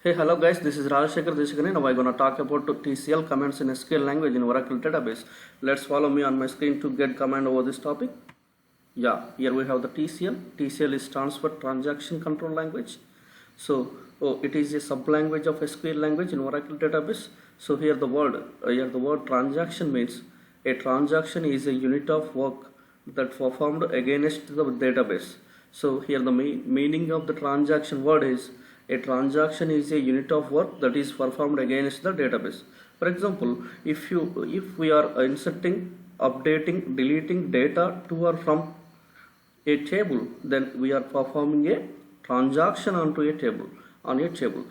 Hey, hello guys, this is Shekar. Now I'm going to talk about TCL commands in SQL language in Oracle database. Let's follow me on my screen to get command over this topic. Yeah, here we have the TCL. TCL stands for Transaction Control Language. So it is a sub-language of SQL language in Oracle database. So here the word transaction means a transaction is a unit of work that performed against the database. So here the meaning of the transaction word is a transaction is a unit of work that is performed against the database. For example, if we are inserting, updating, deleting data to or from a table, then we are performing a transaction onto a table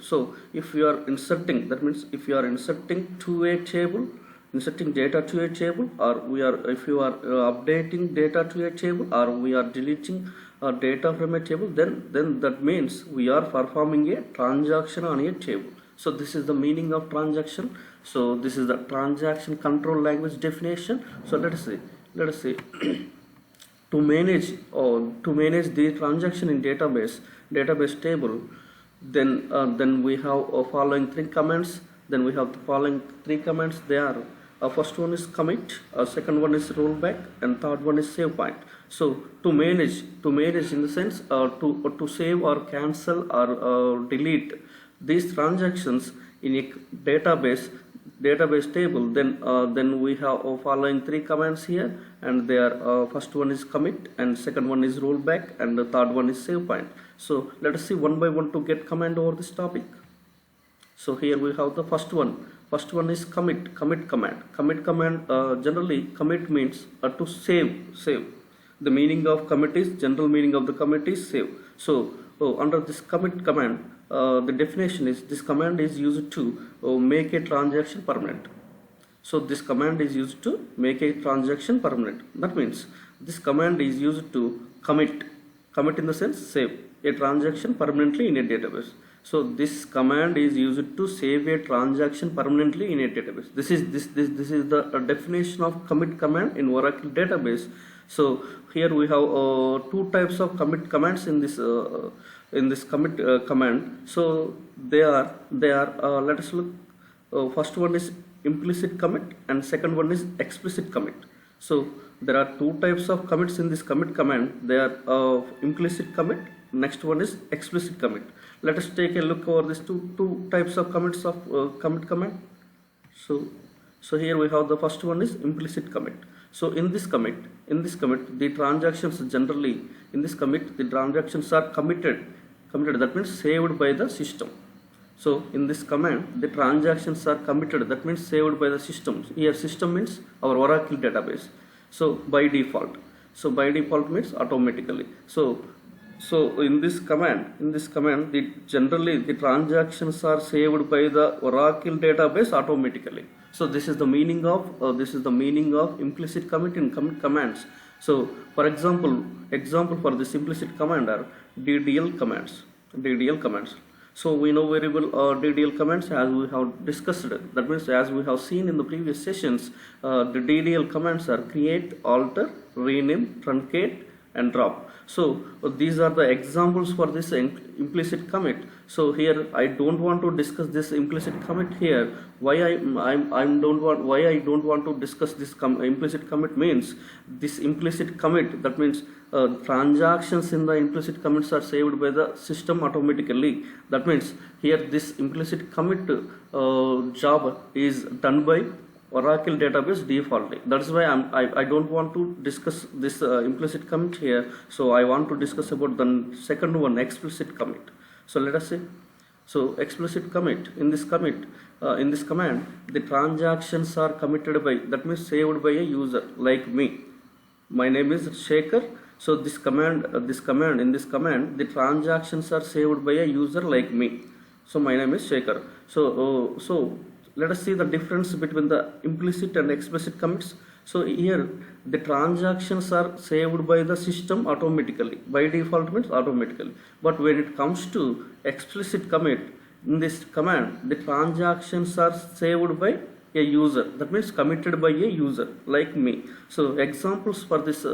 So if we are inserting, that means if you are inserting to a table, inserting data to a table, or if you are updating data to a table, or we are deleting data from a table, then that means we are performing a transaction on a table. So this is the meaning of transaction. So this is the transaction control language definition. So let us see to manage the transaction in database table, then we have following three commands. Then we have the following three commands. They are first one is commit, second one is rollback, and third one is save point. So to manage in the sense to save or cancel or delete these transactions in a database table, then we have following three commands here, and they are first one is commit, and second one is rollback, and the third one is save point. So let us see one by one to get command over this topic. So here we have the first one is commit command. Generally commit means to save. The meaning of commit is, general meaning of the commit is save. So under this commit command, the definition is this command is used to make a transaction permanent. So this command is used to make a transaction permanent. That means this command is used to commit in the sense save a transaction permanently in a database. So this command is used to save a transaction permanently in a database. This is the definition of commit command in Oracle database. So here we have two types of commit commands in this commit command. So they are let us look. First one is implicit commit, and second one is explicit commit. So there are two types of commits in this commit command. They are implicit commit. Next one is explicit commit. Let us take a look over these two types of commits of commit command. So here we have the first one is implicit commit. So in this commit, the transactions generally in this commit, the transactions are committed. That means saved by the system. So in this command, the transactions are committed. That means saved by the system. Here system means our Oracle database. So by default means automatically. So in this command, generally the transactions are saved by the Oracle database automatically. So this is the meaning of implicit commit in commit commands. So for example for this implicit command are DDL commands. So we know very well DDL commands as we have discussed. That means as we have seen in the previous sessions, the DDL commands are create, alter, rename, truncate, and drop. So these are the examples for this implicit commit. So here I don't want to discuss this implicit commit here. Why I don't want to discuss this implicit commit means this implicit commit, that means transactions in the implicit commits are saved by the system automatically. That means here this implicit commit job is done by Oracle database defaultly. That's why I don't want to discuss this implicit commit here. So I want to discuss about the second one, explicit commit. So let us see. So explicit commit, in this command, the transactions are committed by, that means saved by a user like me. My name is Shekar. So in this command, the transactions are saved by a user like me. So my name is Shekar. So let us see the difference between the implicit and explicit commits. So here the transactions are saved by the system automatically. By default means automatically. But when it comes to explicit commit, in this command, the transactions are saved by a user. That means committed by a user like me. So examples for this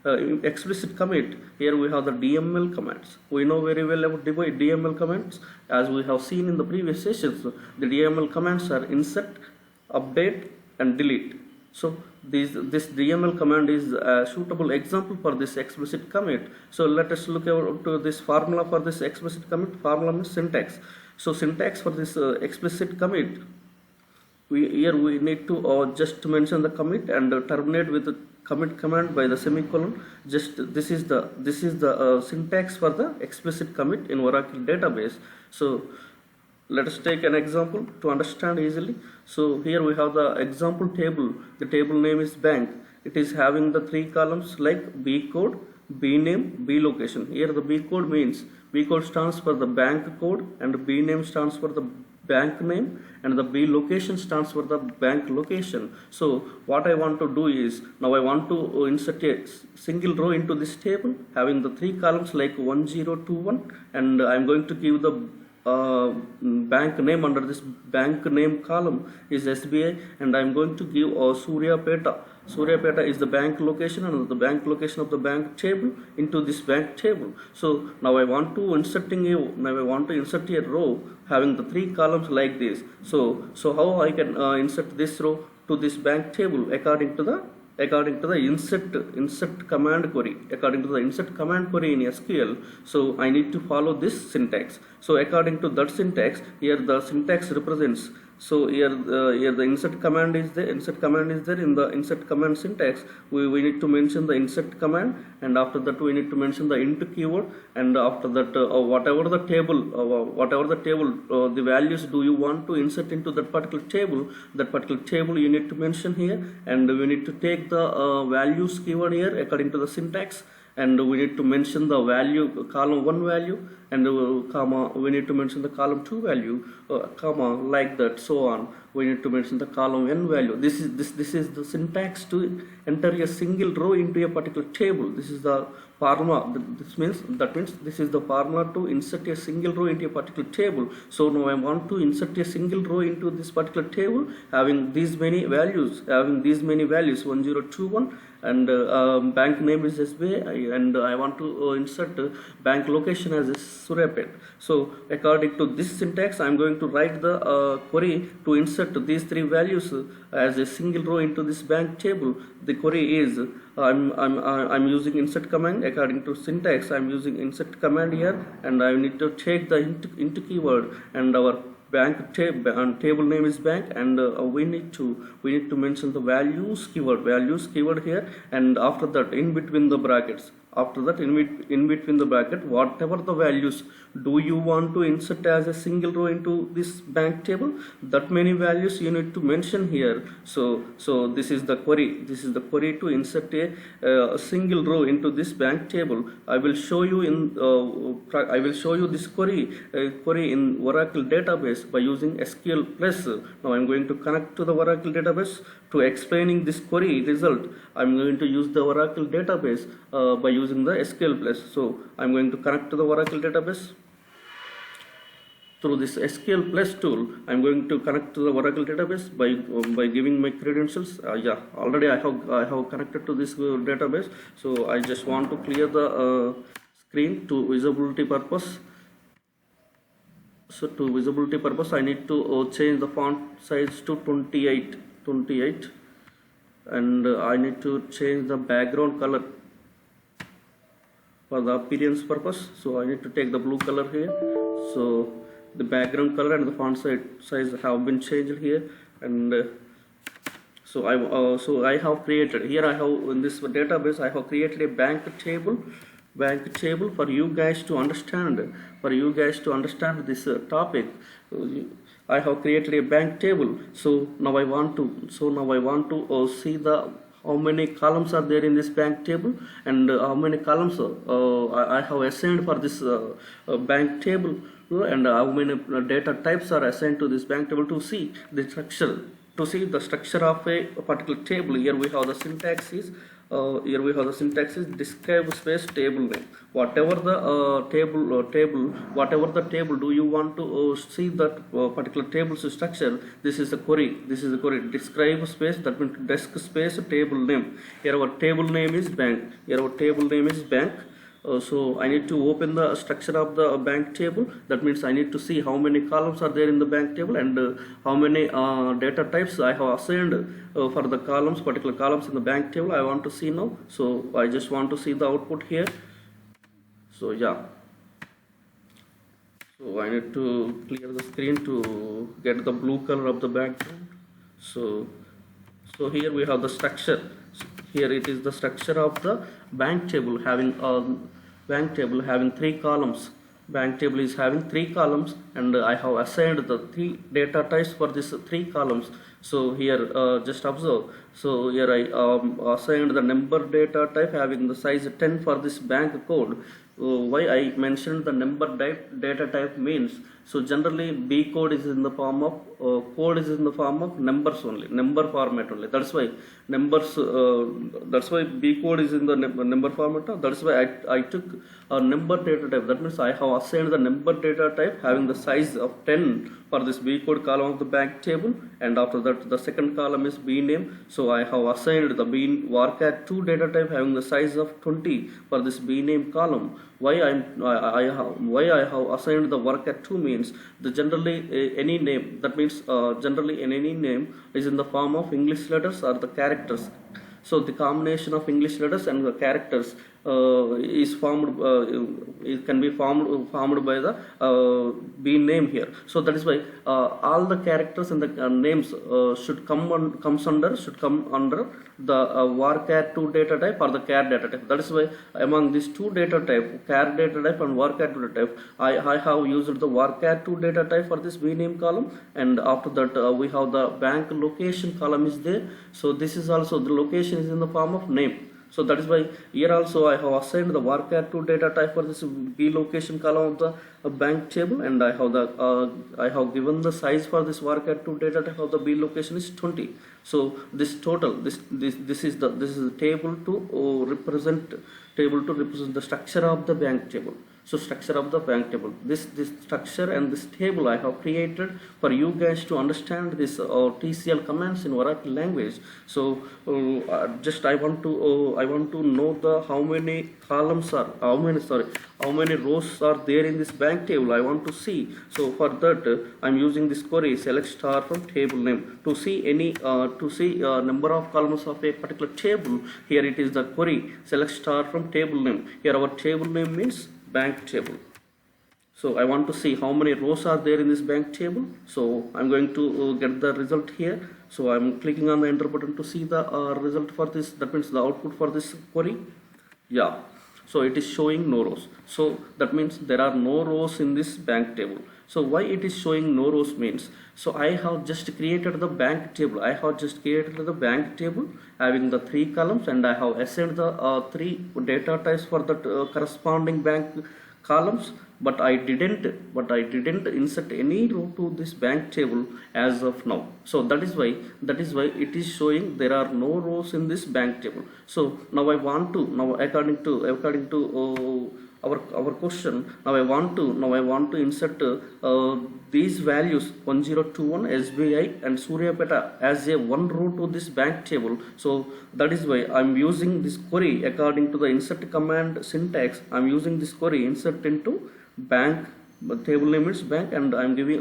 explicit commit, here we have the DML commands. We know very well about DML commands, as we have seen in the previous sessions. The DML commands are insert, update and delete. So this DML command is a suitable example for this explicit commit. So let us look to this formula for this explicit commit. Formula means syntax. So syntax for this explicit commit, here we need to just mention the commit and terminate with the commit command by the semicolon. Just this is the syntax for the explicit commit in Oracle database. So let us take an example to understand easily. So here we have the example table. The table name is bank. It is having the 3 columns like B code, B name, B location. Here the B code means B code stands for the bank code and B name stands for the bank name and the B location stands for the bank location. So what I want to do is, now I want to insert a single row into this table having the 3 columns like 1021, and I am going to give the bank name under this bank name column is SBI, and I am going to give Suryapeta. Suryapeta is the bank location and the bank location of the bank table into this bank table. So now I want to insert a row having the 3 columns like this. So how I can insert this row to this bank table according to the insert command query. According to the insert command query in SQL, so I need to follow this syntax. So according to that syntax, here the syntax represents. So here the insert command is there. Insert command is there. In the insert command syntax, we need to mention the insert command, and after that we need to mention the int keyword, and after that whatever the table the values do you want to insert into that particular table you need to mention here, and we need to take the values keyword here according to the syntax, and we need to mention the value column 1 value, and comma we need to mention the column 2 value, comma like that, so on. We need to mention the column n value. This is the syntax to enter a single row into a particular table. This is the formula. That means this is the formula to insert a single row into a particular table. So now I want to insert a single row into this particular table having these many values, 1021, and bank name is SBI, and I want to insert bank location as Suryapet. So according to this syntax, I am going to write the query to insert these 3 values as a single row into this bank table. The query is I'm using insert command. According to syntax, I'm using insert command here, and I need to take the int keyword, and our bank table name is bank, and we need to mention the values keyword here, and after that in between the brackets, whatever the values do you want to insert as a single row into this bank table, that many values you need to mention here. So this is the query to insert a single row into this bank table. I will show you this query in Oracle database by using SQL plus. Now I'm going to connect to the Oracle database. To explaining this query result, I'm going to use the Oracle database by using the SQL plus. So I'm going to connect to the Oracle database. Through this SQL plus tool, I'm going to connect to the Oracle database by giving my credentials. Already I have connected to this database. So I just want to clear the screen to visibility purpose. So to visibility purpose, I need to change the font size to 28, and I need to change the background color for the appearance purpose. So I need to take the blue color here. So the background color and the font size have been changed here, and so I have created here. In this database I have created a bank table for you guys to understand. This topic. I have created a bank table. So now I want to see the how many columns are there in this bank table, and how many columns I have assigned for this bank table, and how many data types are assigned to this bank table to see the structure. To see the structure of a particular table, here we have the syntax is here we have the syntax is describe space table name. Whatever the whatever the table do you want to see that particular table's structure, this is the query. This is the query. Describe space, that means desk space table name. Here our table name is bank. Here our table name is bank. So I need to open the structure of the bank table. That means I need to see how many columns are there in the bank table and how many data types I have assigned for the columns, particular columns in the bank table I want to see now. So I just want to see the output here. So yeah, so I need to clear the screen to get the blue color of the background. So here we have the structure. Here it is the structure of the bank table having three columns. Bank table is having three columns, and I have assigned the three data types for these three columns. So here just observe. So here I assigned the number data type having the size 10 for this bank code. Why I mentioned the number data type means, so generally B code is in the form of numbers only, number format only. That's why numbers. That's why B code is in the number format. That's why I took a number data type. That means I have assigned the number data type having the size of 10 for this B code column of the bank table, and after that the second column is B name. So I have assigned the B varchar2 data type having the size of 20 for this B name column. Why I have assigned the varchar2 means the generally any name, that means generally any name is in the form of English letters or the characters. So the combination of English letters and the characters is formed. It can be formed by the B name here. So that is why all the characters and the names should come under the varchar2 data type or the char data type. That is why among these two data type, char data type and varchar2 data type, I have used the varchar2 data type for this B name column, and after that we have the bank location column is there. So this is also the location is in the form of name. So that is why here also I have assigned the varchar2 data type for this B location column of the bank table, and I have given the size for this varchar2 data type of the B location is 20. So this total this is the table to represent the structure of the bank table. So structure of the bank table, this structure and this table I have created for you guys to understand this TCL commands in Oracle language. So just I want to know the how many rows are there in this bank table I want to see. So for that I'm using this query select star from table name to see any number of columns of a particular table. Here it is the query select star from table name. Here our table name means bank table. So I want to see how many rows are there in this bank table. So I'm going to get the result here. So I'm clicking on the enter button to see the result for this. That means the output for this query. Yeah. So it is showing no rows. So that means there are no rows in this bank table. So why it is showing no rows means, so I have just created the bank table. I have just created the bank table having the three columns, and I have assigned the three data types for the corresponding bank columns, but I didn't insert any row to this bank table as of now. So that is why it is showing there are no rows in this bank table. So now I want to, according to our question, now I want to insert these values 1021 SBI and Suryapeta as a one row to this bank table. So that is why I'm using this query according to the insert command syntax. I'm using this query insert into bank, table name is bank, and I'm giving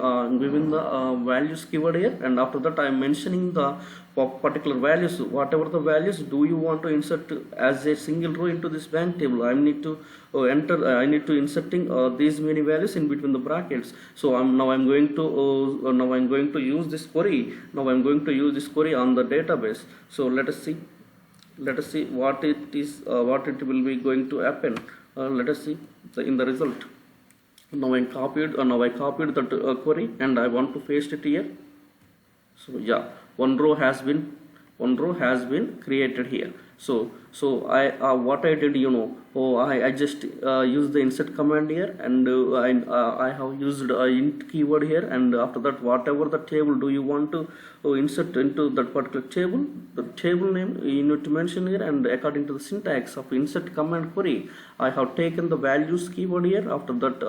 the values keyword here, and after that I'm mentioning the particular values. Whatever the values do you want to insert as a single row into this bank table, I need to inserting these many values in between the brackets. So I'm going to use this query. Now I'm going to use this query on the database. So let us see what it will be going to happen. Let us see in the result. Now I copied that query, and I want to paste it here. So yeah, one row has been created here. So I what I did, I just used the insert command here, and I have used int keyword here, and after that, whatever the table do you want to insert into that particular table, the table name you need to mention here, and according to the syntax of insert command query, I have taken the values keyword here. After that,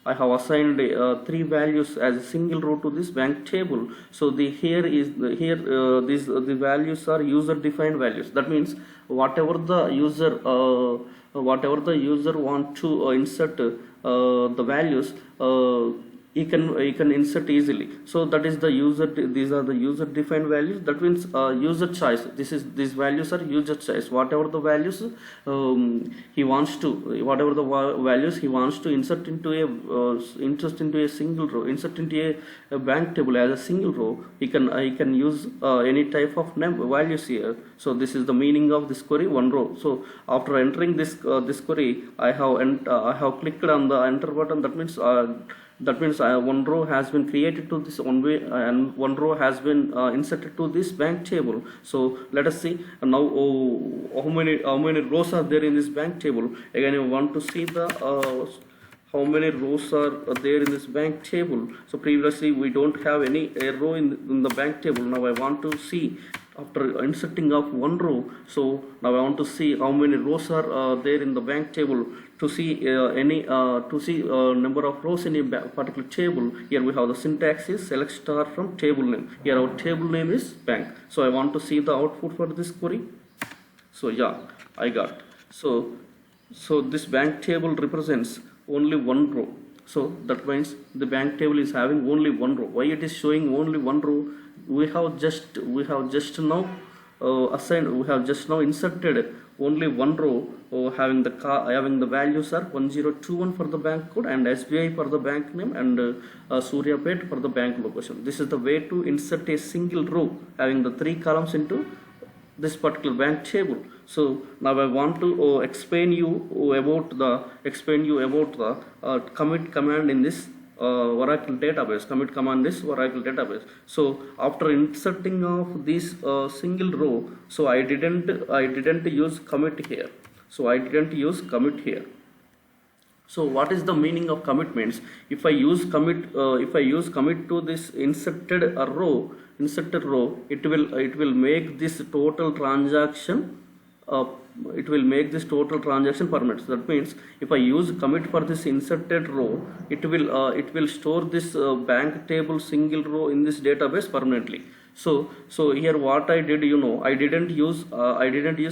I have assigned 3 values as a single row to this bank table. So the values are user defined values. That means whatever the user want to insert the values, he can insert easily. So that is the user, these are the user defined values. That means user choice. These values are user choice. Whatever the values he wants to insert into a single row, insert into a bank table as a single row, he can use any type of values here. So this is the meaning of this query, one row. So after entering this query, I have clicked on the enter button. That means one row has been created to this one way, and one row has been inserted to this bank table. So let us see now how many rows are there in this bank table. Again, you want to see the how many rows are there in this bank table. So previously we don't have any row in the bank table. Now I want to see, after inserting of one row, so now I want to see how many rows are there in the bank table. To see number of rows in a particular table, here we have the syntax is select star from table name. Here our table name is bank. So I want to see the output for this query. So yeah, I got. So this bank table represents only one row. So that means the bank table is having only one row. Why it is showing only one row? We have just now inserted only one row, having the values are 1021 for the bank code, and SBI for the bank name, and Suryapet for the bank location. This is the way to insert a single row having the 3 columns into this particular bank table. So now I want to explain you about the commit command in this Oracle database. Commit command this Oracle database. So after inserting of this single row, so I didn't use commit here. So what is the meaning of commit means? If I use commit to this inserted row, it will make this total transaction permanent. So that means if I use commit for this inserted row, it will store this bank table single row in this database permanently. So here what I did, I didn't use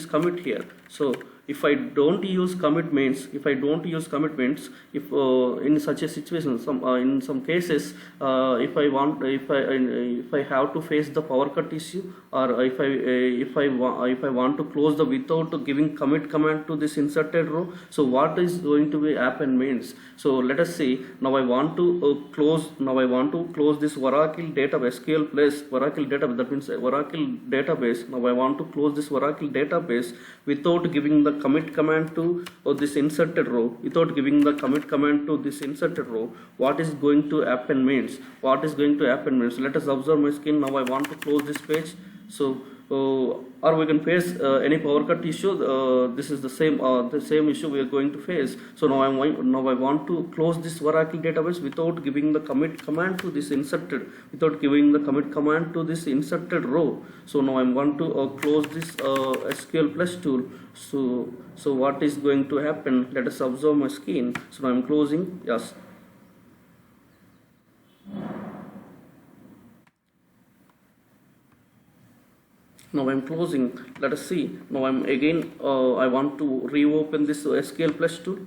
commit here. So if I don't use commit means, if in such a situation, in some cases, if I have to face the power cut issue, or if I want to close the without giving commit command to this inserted row, so what is going to be happen means, so let us see. Now I want to close this Oracle database, SQL plus Oracle database. That means Oracle database. Now I want to close this Oracle database without giving the commit command to this inserted row. What is going to happen means, let us observe my screen. Now I want to close this page. So or we can face any power cut issue. This is the same issue we are going to face. So now I want to close this Oracle database without giving the commit command to this inserted row. So now I'm going to close this SQL plus tool. So what is going to happen? Let us observe my screen. So now I'm closing. Yes. Now I'm closing. Let us see. Now I'm again. I want to reopen this SQL plus tool.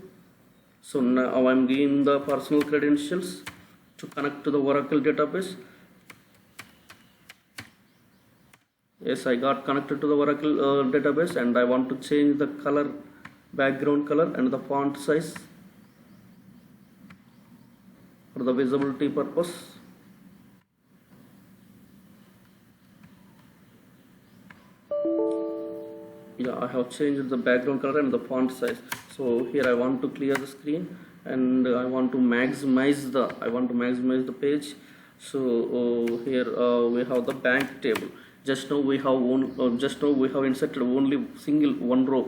So now I'm giving the personal credentials to connect to the Oracle database. Yes, I got connected to the Oracle database, and I want to change the color, background color, and the font size for the visibility purpose. Yeah, I have changed the background color and the font size. So here I want to clear the screen, and I want to maximize the page. So here we have the bank table. Just now we have inserted only single one row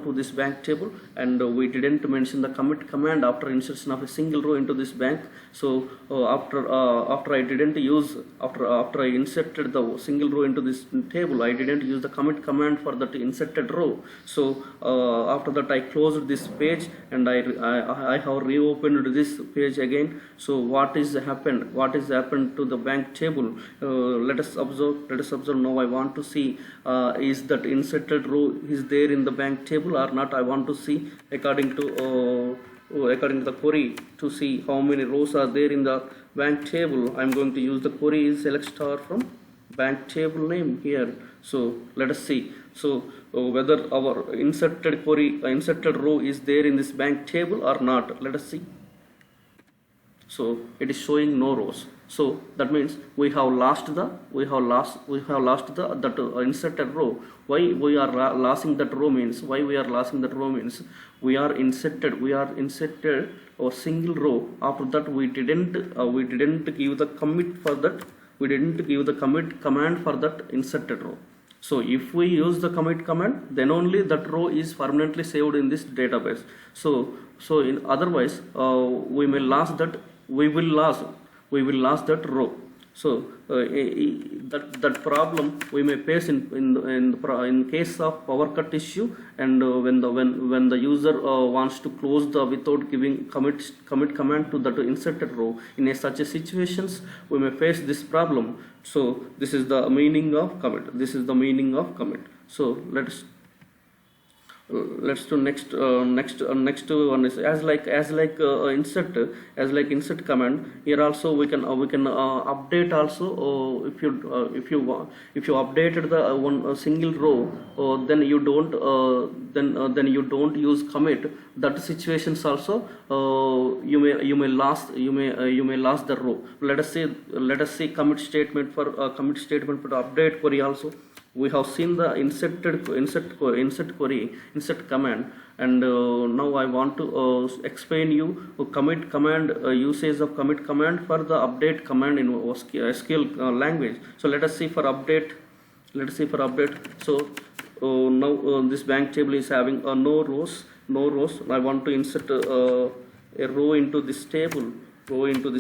to this bank table, and we didn't mention the commit command after insertion of a single row into this bank. So after I inserted the single row into this table, I didn't use the commit command for that inserted row. So after that I closed this page, and I have reopened this page again. So what is happened to the bank table? Let us observe now. I want to see is that inserted row is there in the bank table or not. I want to see according to the query to see how many rows are there in the bank table. I'm going to use the query select star from bank table name here. So let us see. So whether our inserted row is there in this bank table or not. Let us see. So it is showing no rows. So that means we have lost that inserted row. Why we are losing that row means we are inserted a single row. After that we didn't give the commit for that. We didn't give the commit command for that inserted row. So if we use the commit command, then only that row is permanently saved in this database. So in otherwise we will lose that row. So that problem we may face in case of power cut issue, and when the user wants to close without giving commit command to that inserted row. In such a situations we may face this problem. So this is the meaning of commit. So let's do next one is as like insert command. Here also we can update also. If you updated the one single row, then you don't use commit. That situations also you may lose the row. Let us see commit statement for update query also. We have seen the insert command, and now I want to explain you commit command usage of commit command for the update command in SQL language. So let us see for update. So now this bank table is having no rows. I want to insert a row into this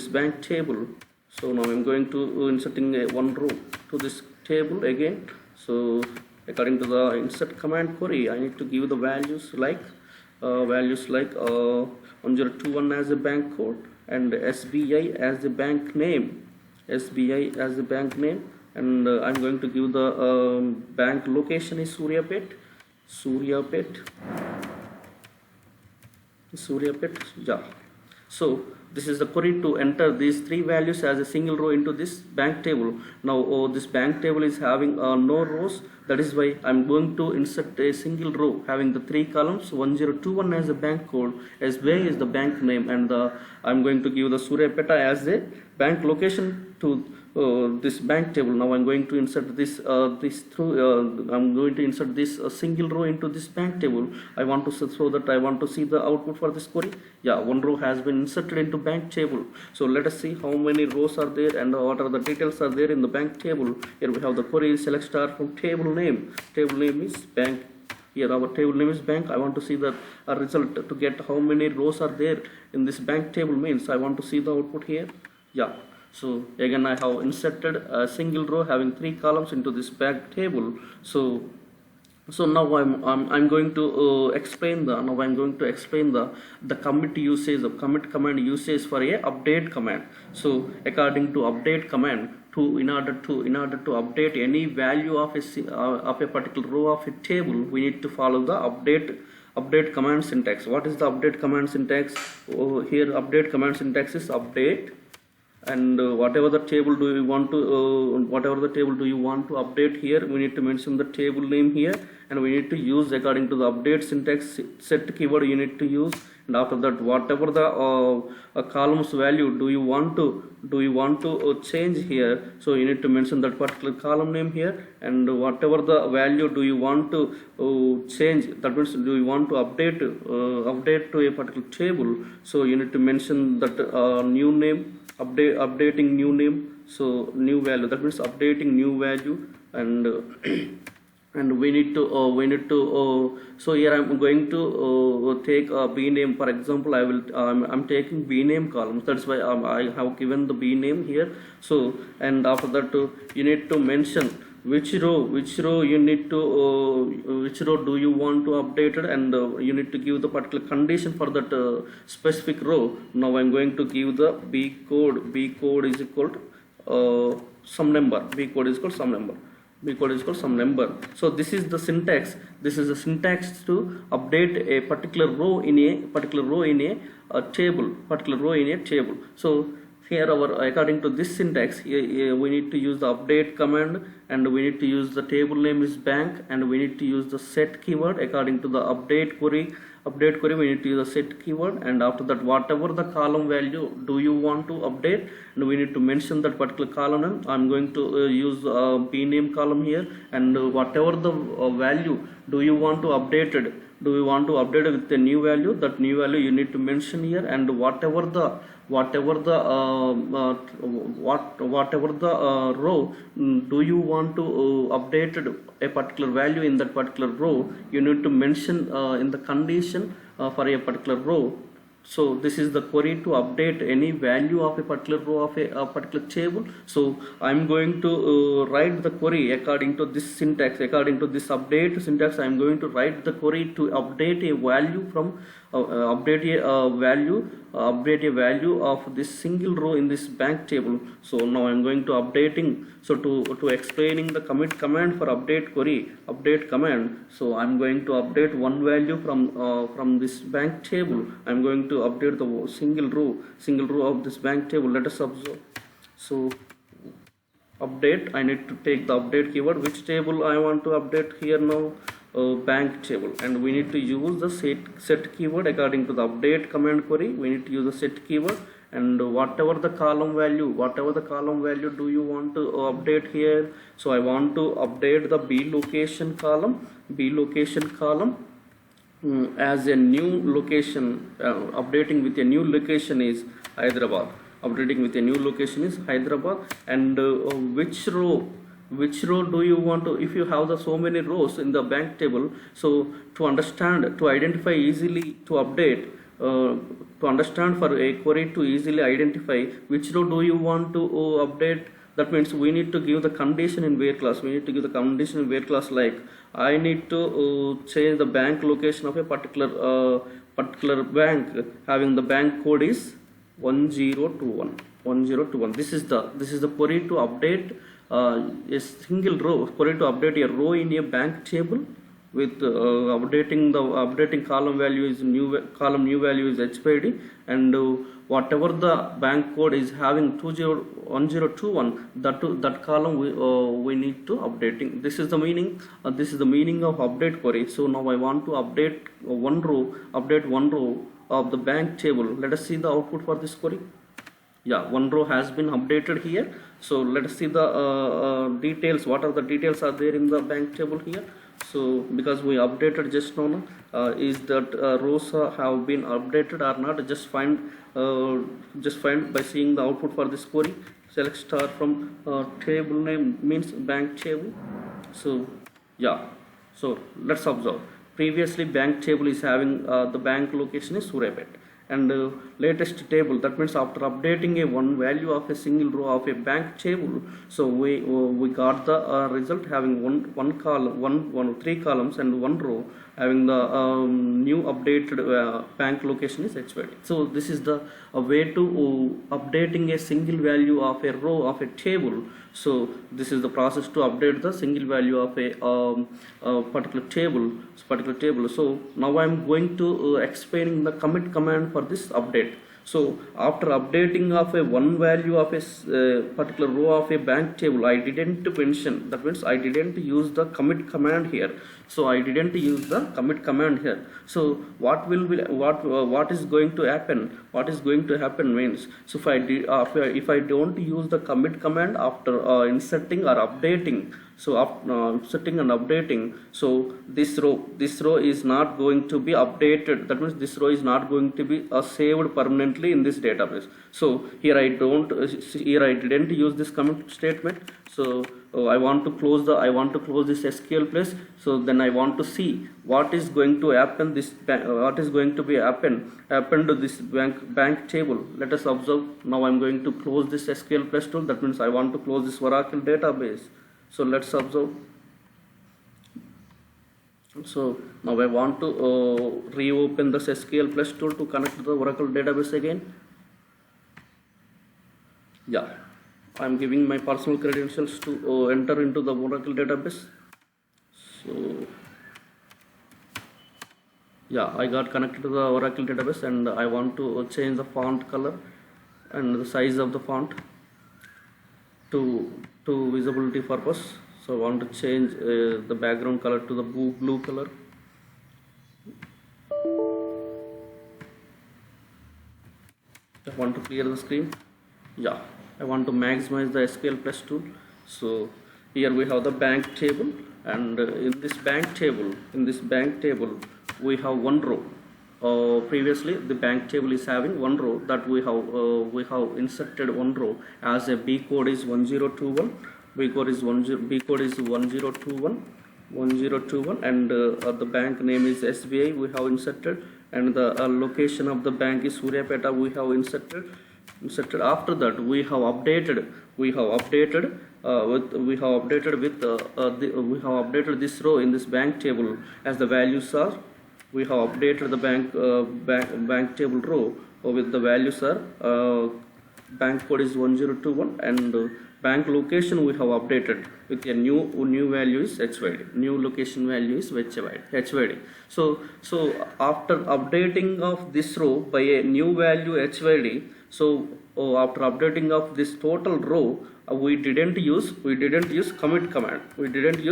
bank table. So now I'm going to inserting one row to this table again. So according to the insert command query, I need to give the values like 1021 as a bank code, and SBI as the bank name, and I'm going to give the bank location is Suryapet. Yeah. So this is the query to enter these three values as a single row into this bank table. Now this bank table is having no rows. That is why I'm going to insert a single row having the three columns. 1021 as a bank code, SBI is the bank name, and I'm going to give the Suryapeta as a bank location to this bank table. Now I'm going to insert this single row into this bank table. I want to see the output for this query. Yeah, one row has been inserted into bank table. So let us see how many rows are there and what are the details are there in the bank table. Here we have the query select star from table name. Table name is bank. Here our table name is bank. I want to see the result to get how many rows are there in this bank table means I want to see the output here. Yeah. So again I have inserted a single row having three columns into this bank table. So now I'm going to explain the commit usage of commit command usage for a update command. So according to update command, in order to update any value of a particular row of a table, we need to follow the update command syntax. What is the update command syntax? Here update command syntax is update, and whatever the table do you want to update here, we need to mention the table name here, and we need to use according to the update syntax set keyword you need to use. And after that, whatever the columns value do you want to change here, so you need to mention that particular column name here, and whatever the value do you want to change, that means do you want to update to a particular table, so you need to mention that new name updating new name, so new value, that means updating new value. And and we need to so here I'm going to take b name. For example, I'm taking b name columns, that's why I have given the b name here. So and after that you need to mention which row you need to which row do you want to update it, and you need to give the particular condition for that specific row. Now I'm going to give the b code is equal to some number. B code is equal to some number. B code is equal to some number. So this is the syntax. This is the syntax to update a particular row in a table. So here according to this syntax, we need to use the update command, and we need to use the table name is bank, and we need to use the set keyword according to the update query. We need to use the set keyword, and after that whatever the column value do you want to update, and we need to mention that particular column name. I'm going to use b name column here, and whatever the value do you want to update it, with a new value, that new value you need to mention here. And whatever the row do you want to update a particular value in that particular row, you need to mention in the condition for a particular row. So this is the query to update any value of a particular row of a particular table. So I'm going to write the query according to this syntax, according to this update syntax. I'm going to write the query to update a value from update a value of this single row in this bank table. So now I'm going to updating. So to explaining the commit command for update query, update command. So I'm going to update one value from this bank table. I'm going to update the single row of this bank table. Let us observe. So update, I need to take the update keyword. Which table I want to update here now? Bank table, and we need to use the set keyword according to the update command query. We need to use the set keyword, and whatever the column value do you want to update here. So I want to update the b location column as a new location. Updating with a new location is Hyderabad. And which row do you want to, if you have so many rows in the bank table, so to identify easily, to update, to understand for a query to easily identify which row do you want to update, that means we need to give the condition in where class. Like I need to change the bank location of a particular bank having the bank code is 1021. This is the query to update a single row, query to update a row in a bank table with updating column value is new value is HPID, and whatever the bank code is having 1021, that column we need to updating. This is the meaning of update query. So now I want to update one row of the bank table. Let us see the output for this query. Yeah, one row has been updated here. So let us see the details. What are the details are there in the bank table here? So because we updated just now, is that rows have been updated or not? Just find by seeing the output for this query. Select star from table name means bank table. So yeah, so let's observe. Previously bank table is having the bank location is Surapet, and latest table, that means after updating a one value of a single row of a bank table, so we got the result having three columns and one row having the new updated bank location is HYD. So this is the way to updating a single value of a row of a table. So this is the process to update the single value of a particular table. So now I am going to explaining the commit command for this update. So after updating of a one value of a particular row of a bank table, I didn't mention, that means I didn't use the commit command here. So I didn't use the commit command here. So what is going to happen? What is going to happen means, so if I don't use the commit command after inserting or updating So after setting and updating, so this row is not going to be updated. That means this row is not going to be saved permanently in this database. So here I didn't use this commit statement. So I want to close this SQL place. So then I want to see what is going to happen happen to this bank table. Let us observe. Now I'm going to close this SQL plus tool. That means I want to close this Oracle database. So let's observe. So now I want to reopen this SQL plus tool to connect to the Oracle database again. Yeah, I'm giving my personal credentials to enter into the Oracle database. So yeah, I got connected to the Oracle database, and I want to change the font color and the size of the font to visibility purpose. So I want to change the background color to the blue color. I want to clear the screen. Yeah, I want to maximize the SQL plus tool. So here we have the bank table, and in this bank table we have one row. Previously the bank table is having one row, that we have inserted one row as a B code is 1021, B code is 1021, and the bank name is SBI we have inserted, and the location of the bank is Suryapeta we have inserted. After that we have updated this row in this bank table as the values are. We have updated the bank table row with the values are bank code is 1021, and bank location we have updated with a new value is HYD. New location value is HYD. So after updating of this row by a new value HYD, so after updating of this total row, we didn't use commit command. So we didn't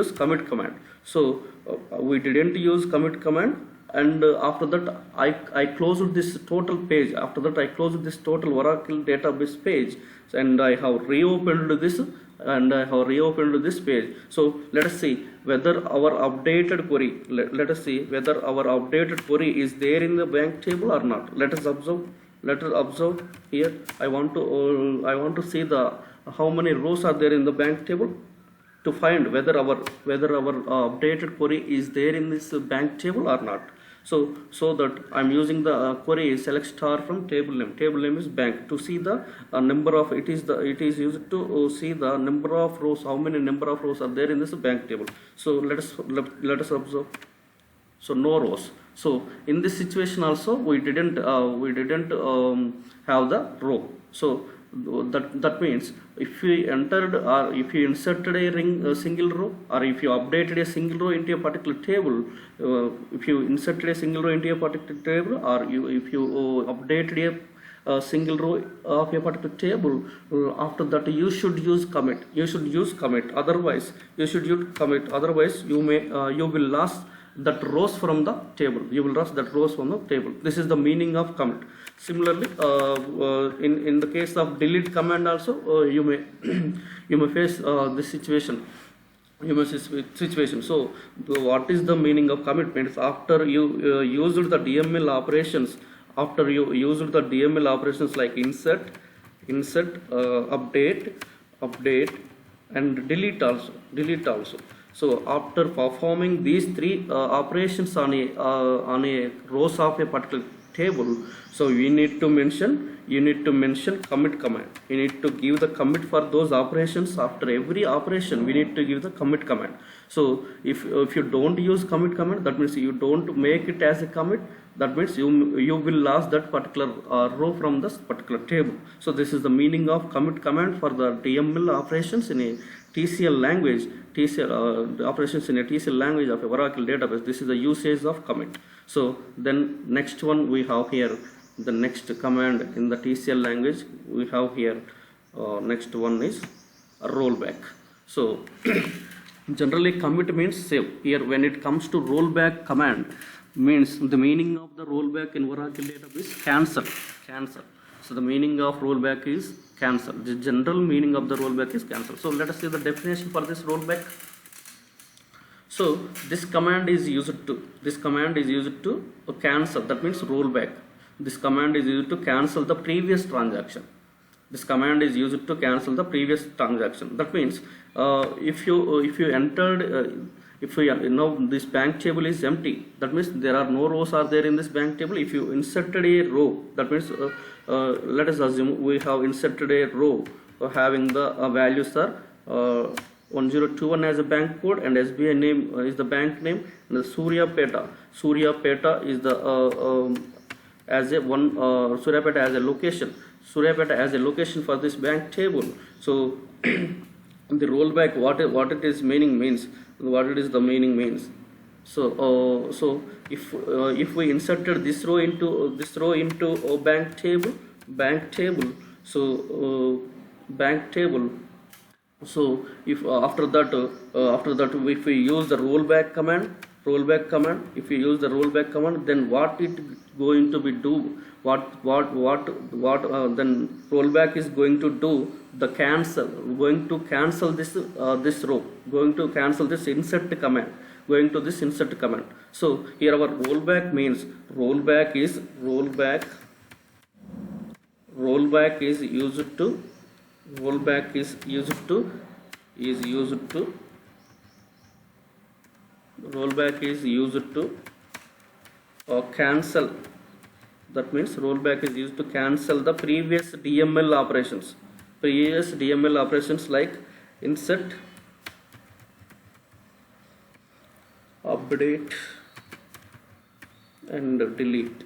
use commit command, and after that I closed this total page. After that I closed this total Oracle database page, and I have reopened this page. So let us see whether our updated query is there in the bank table or not. Let us observe here. I want to see the how many rows are there in the bank table, to find whether our updated query is there in this bank table or not. So that I'm using the query select star from table name. Table name is bank, to see the number of it is used to see the number of rows, how many number of rows are there in this bank table. So let us observe. So no rows. So in this situation also we didn't have the row. So that means if you entered or if you inserted a single row, or if you updated a single row into a particular table, if you inserted a single row into a particular table, or if you updated a single row of a particular table, after that you should use commit. Otherwise you will lose that rows from the table. This is the meaning of commit. Similarly, in the case of delete command also, you may face this situation. So what is the meaning of commit? Means after you used the DML operations, like insert, update, and delete also. So after performing these three operations on a rows of a particular table, so you need to mention commit command. You need to give the commit for those operations. After every operation we need to give the commit command. So if you don't use commit command, that means you don't make it as a commit, that means you will lose that particular row from this particular table. So this is the meaning of commit command for the DML operations in a TCL language. Operations in a TCL language of a Oracle database. This is the usage of commit. So then next one we have here the next command in the TCL language. We have here next one is rollback. So generally commit means save. Here when it comes to rollback command, means the meaning of the rollback in Oracle database cancel. So the meaning of rollback is cancel. The general meaning of the rollback is cancel. So let us see the definition for this rollback. So this command is used to cancel, that means rollback. This command is used to cancel the previous transaction. This command is used to cancel the previous transaction. That means if you entered if you know this bank table is empty, that means there are no rows are there in this bank table. If you inserted a row, that means let us assume we have inserted a row having the values are 1021 as a bank code, and SBI name is the bank name, and the Surya Peta is the as a one Surya Peta as a location. Surya Peta as a location for this bank table. So the rollback, what it is meaning means, what it is the meaning means. So if we inserted this row into a bank table, so if after that if we use the rollback command, if we use the rollback command, then what it going to be do, then rollback is going to do the going to cancel this this row, going to cancel this insert command, So here our rollback means rollback is used to cancel. That means rollback is used to cancel the previous DML operations like insert, update and delete.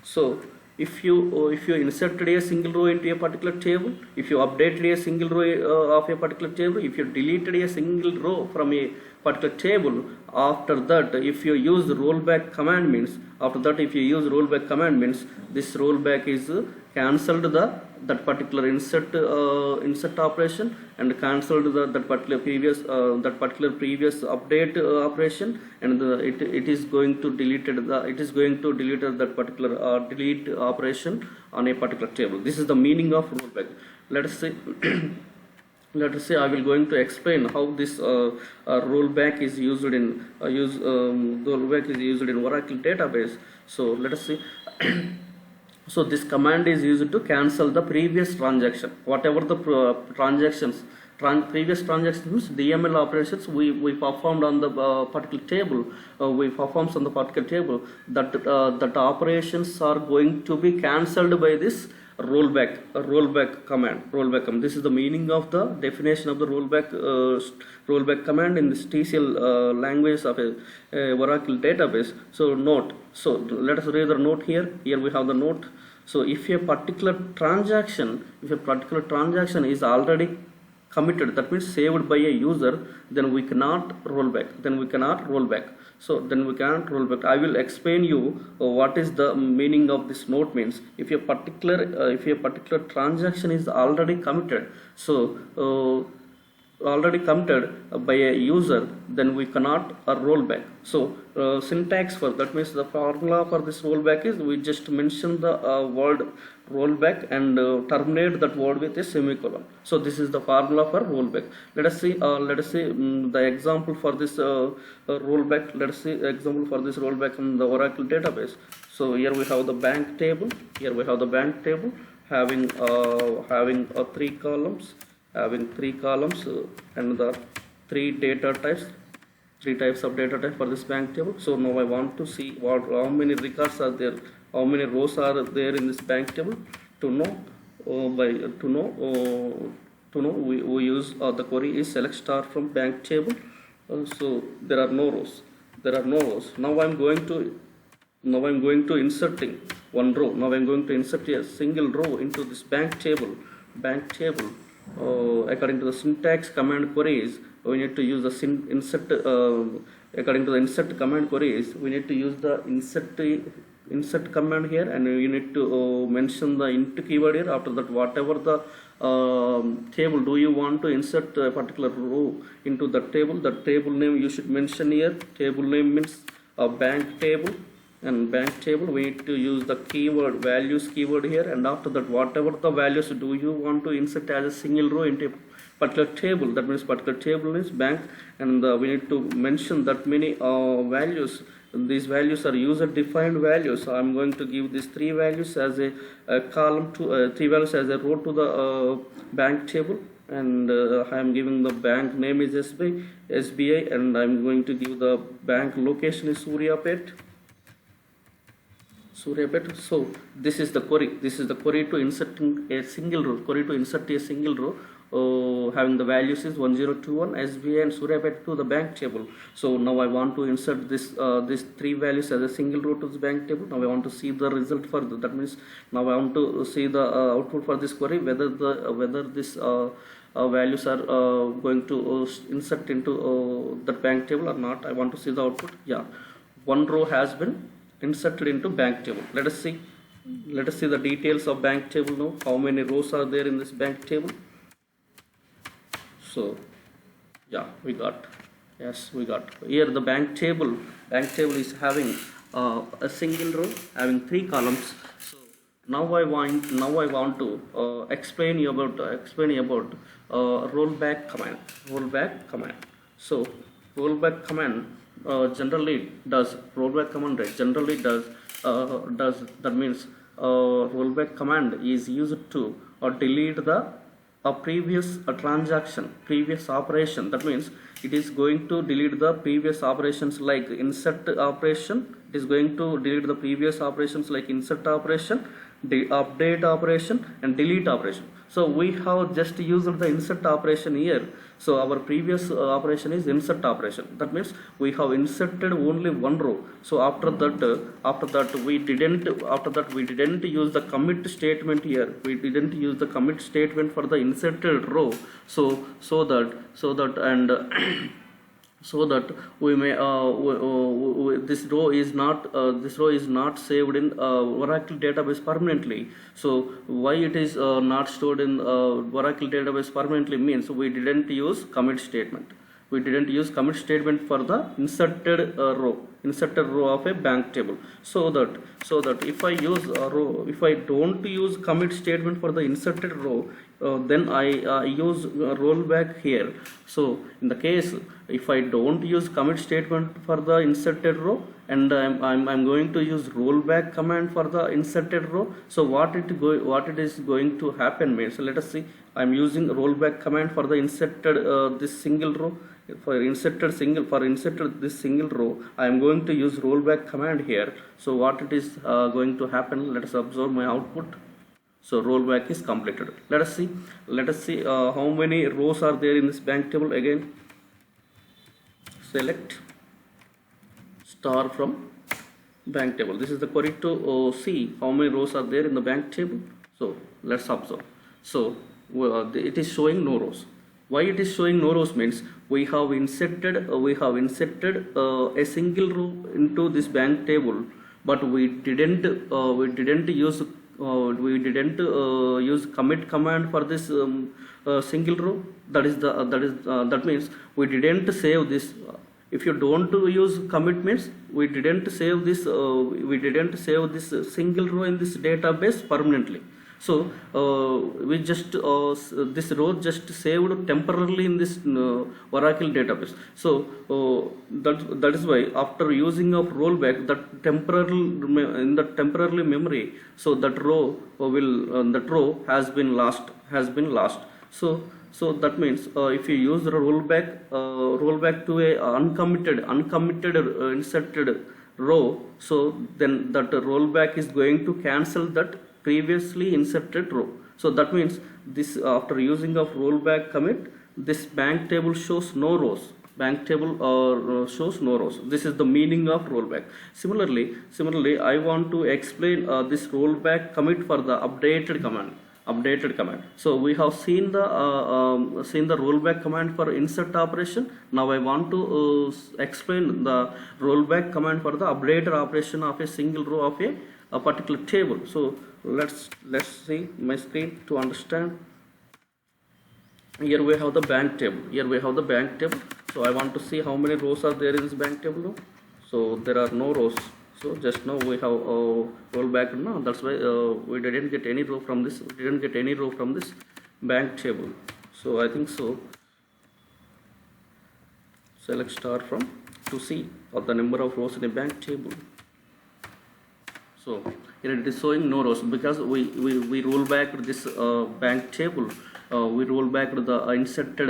So if you inserted a single row into a particular table, if you updated a single row of a particular table, if you deleted a single row from a particular table, after that if you use rollback command means, this rollback is cancelled that particular insert operation, and cancelled that particular previous update operation, and it is going to delete that particular delete operation on a particular table. This is the meaning of rollback. Let us say I will going to explain how this rollback is used in Oracle database. So let us see. So this command is used to cancel the previous transaction, whatever the previous transactions, DML operations we performed on the particular table, that operations are going to be cancelled by this rollback command. This is the meaning of the definition of the rollback command in this TCL language of a Oracle database. So note. So let us read the note here. Here we have the note. So if a particular transaction is already committed, that means saved by a user, then we cannot roll back. So then we cannot roll back. I will explain you what is the meaning of this note means. If a particular transaction is already committed, by a user, then we cannot roll back. So syntax for that means the formula for this rollback is we just mention the word rollback and terminate that word with a semicolon. So this is the formula for rollback. Let us see the example for this rollback. Let us see example for this rollback in the Oracle database. So here we have the bank table. Having three columns. And the three types of data type for this bank table. So now I want to see how many records are there, how many rows are there in this bank table. To know we use the query is select star from bank table. So there are no rows. Now I'm going to inserting one row. Now I'm going to insert a single row into this bank table. According to the syntax command queries, we need to use the insert. According to the insert command queries, we need to use the insert command here, and you need to mention the int keyword here. After that, whatever the table do you want to insert a particular row into the table name you should mention here. Table name means a bank table, and bank table, we need to use the keyword values keyword here, and after that whatever the values do you want to insert as a single row into a particular table, that means particular table is bank, and we need to mention that many values. These values are user defined values. So I'm going to give these three values as a column to three values as a row to the bank table, and I am giving the bank name is SBI, and I'm going to give the bank location is Suryapet. So this is the query. This is the query to inserting a single row. Query to insert a single row. Having the values is 1021 SBI and Suryapet to the bank table. So now I want to insert these three values as a single row to the bank table. Now I want to see the result for that means now I want to see the output for this query, whether this values are going to insert into the bank table or not. I want to see the output. Yeah, one row has been inserted into bank table. Let us see the details of bank table now. How many rows are there in this bank table? So yeah, we got here the bank table is having a single row having three columns. So now I want to explain about rollback command. So rollback command generally does that means rollback command is used to delete the previous previous operation. That means it is going to delete the previous operations like insert operation. It is going to delete the previous operations like insert operation, the update operation, and delete operation. So we have just used the insert operation here. So our previous operation is insert operation. That means we have inserted only one row. So after that we didn't use the commit statement here. We didn't use the commit statement for the inserted row. So that we may this row is not saved in Oracle database permanently. So why it is not stored in Oracle database permanently means we didn't use commit statement. We didn't use commit statement for the inserted row of a bank table. So that if I don't use commit statement for the inserted row, then I use rollback here. So in the case if I don't use commit statement for the inserted row and I'm going to use rollback command for the inserted row, so what it is going to happen means, so let us see. I'm using rollback command for the inserted this single row. For inserted this single row, I am going to use rollback command here. So what it is going to happen, let us observe my output. So rollback is completed. Let us see how many rows are there in this bank table. Again, select star from bank table. This is the query to see how many rows are there in the bank table. So let's observe. So it is showing no rows. Why it is showing no rows means we have inserted a single row into this bank table, but we didn't use commit command for this single row. That means we didn't save this. If you don't use commit means we didn't save this single row in this database permanently. So we just this row just saved temporarily in this Oracle database. So that is why after using of rollback, that temporarily memory, so that row has been lost. So that means if you use the rollback to a uncommitted inserted row, so then that rollback is going to cancel that previously inserted row. So that means this after using of rollback commit, this bank table shows no rows. Shows no rows. This is the meaning of rollback. Similarly, I want to explain this rollback commit for the updated command. So we have seen the rollback command for insert operation. Now I want to explain the rollback command for the updated operation of a single row of a particular table. So let's see my screen to understand. Here we have the bank table. So I want to see how many rows are there in this bank table now. So there are no rows. So just now we have roll back now. That's why we didn't get any row from this. We didn't get any row from this bank table. So I think so. Select star from to see of the number of rows in a bank table. So here it is showing no rows because we roll back to this bank table. We roll back to the inserted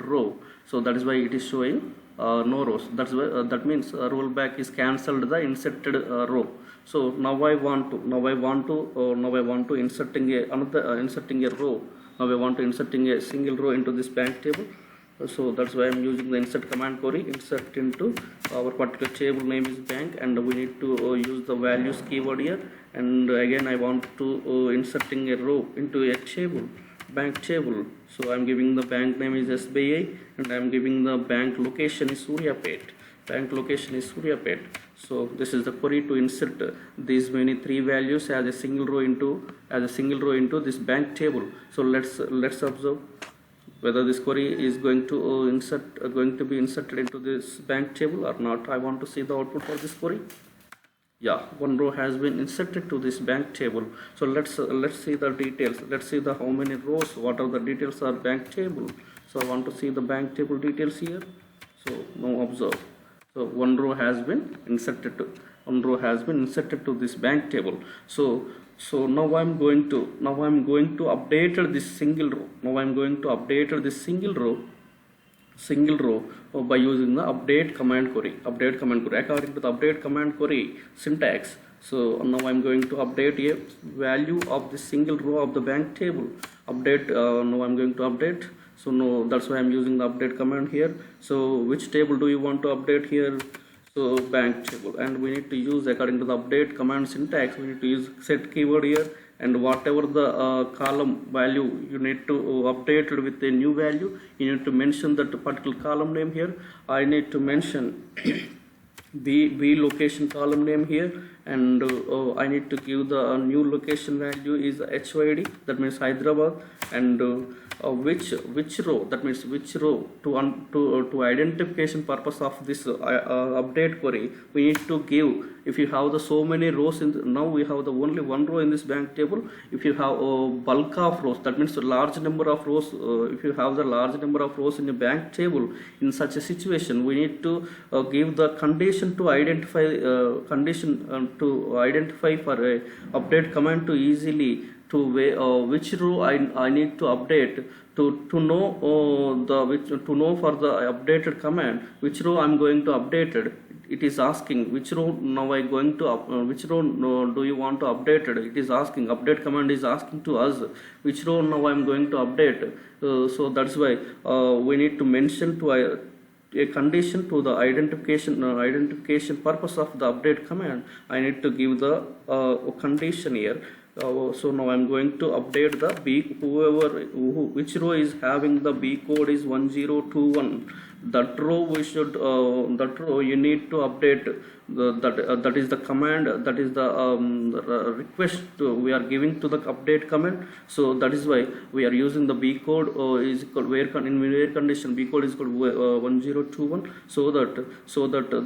row. So that is why it is showing no rows. That's why that means rollback is cancelled the inserted row. So now I want to inserting a row. Now I want to inserting a single row into this bank table. So that's why I'm using the insert command query. Insert into our particular table name is bank, and we need to use the values keyword here. And again I want to inserting a row into a table, bank table. So I'm giving the bank name is SBI, and I'm giving the bank location is Suryapet. Bank location is Suryapet. So this is the query to insert these many three values as a single row into this bank table. So let's observe whether this query is going to be inserted into this bank table or not. I want to see the output for this query. Yeah, one row has been inserted to this bank table. So let's see the details. Let's see the how many rows, what are the details of bank table. So I want to see the bank table details here. So now observe. So one row has been inserted to this bank table. So now I'm going to update this single row. Now I'm going to update this single row by using the update command query. According to the update command query syntax. So now I'm going to update a value of the single row of the bank table. Now I'm going to update. So no, that's why I'm using the update command here. So which table do you want to update here? So bank table, and we need to use according to the update command syntax. We need to use set keyword here, and whatever the column value you need to update it with a new value, you need to mention that particular column name here. I need to mention B location column name here, and I need to give the new location value is HYD, that means Hyderabad, and which row, that means which row to identification purpose of this update query, we need to give. If you have the so many rows now we have the only one row in this bank table. If you have bulk of rows, that means a large number of rows. If you have the large number of rows in a bank table, in such a situation we need to give the condition to identify for a update command to easily to which row I need to update to know for the updated command which row I'm going to update it. It is asking which row now I going to which row do you want to update it. It is asking, update command is asking to us which row now I'm going to update. So that's why we need to mention to a condition to the identification purpose of the update command. I need to give the condition here. So now I'm going to update the B, which row is having the B code is 1021. That row you need to update. That is the command, that is the request we are giving to the update command. So that is why we are using the B code is called where condition B code is called 1021, so that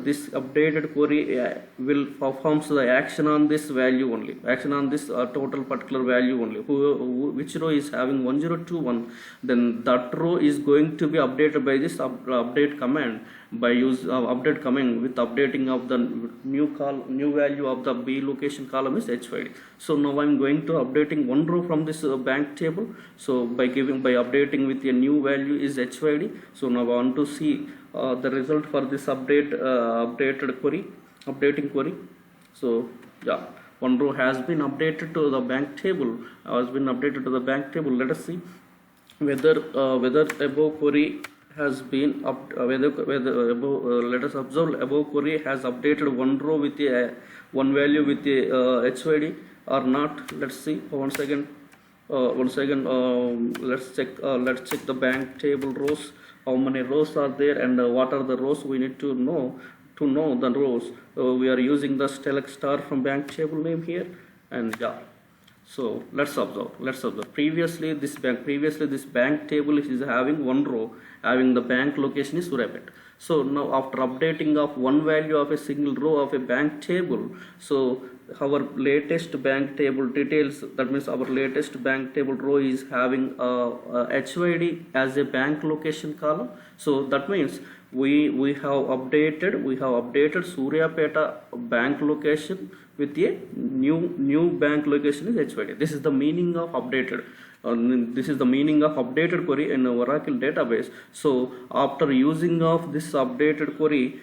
this updated query will performs the action on this value only, action on this total particular value only. Which row is having 1021, then that row is going to be updated by this update command, by use update command with updating of the new value of the B location column is HYD. So now I'm going to updating one row from this bank table. So by updating with a new value is HYD. So now I want to see the result for this updating query. So yeah, one row has been updated to the bank table. Let us see whether above query has been let us observe above query has updated one row with one value with HYD or not. Let's see once again. Let's check the bank table rows. How many rows are there, and what are the rows we need to know the rows. We are using the select star from bank table name here, and yeah. So let's observe. Previously this bank table is having one row having the bank location is Suryapet. So now after updating of one value of a single row of a bank table, so our latest bank table details, that means our latest bank table row is having a HYD as a bank location column. So that means we have updated Suryapeta bank location with a new bank location is HYD. This is the meaning of updated. This is the meaning of updated query in Oracle database. So after using of this updated query,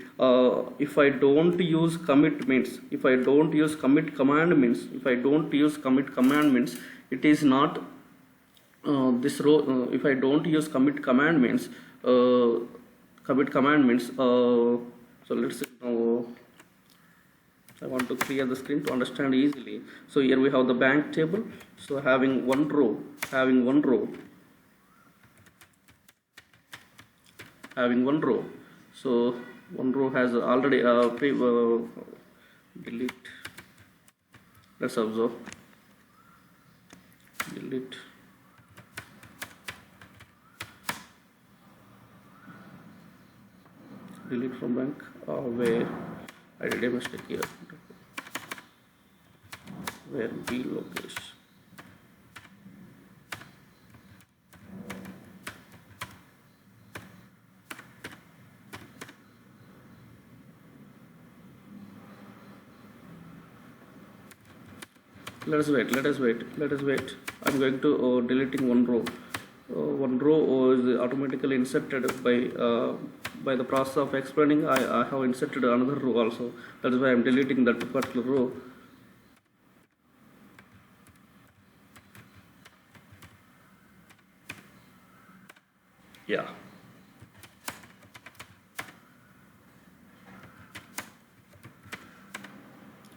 if I don't use commit means, if I don't use commit command means, it is not this row. If I don't use commit command means, so let's see now. I want to clear the screen to understand easily. So here we have the bank table. So having one row. So one row has already delete. Let's observe. Delete. Delete from bank. Where I did a mistake here. Where B location. Let us wait. I'm going to deleting one row. One row is automatically inserted by the process of explaining. I have inserted another row also. That is why I'm deleting that particular row. Yeah.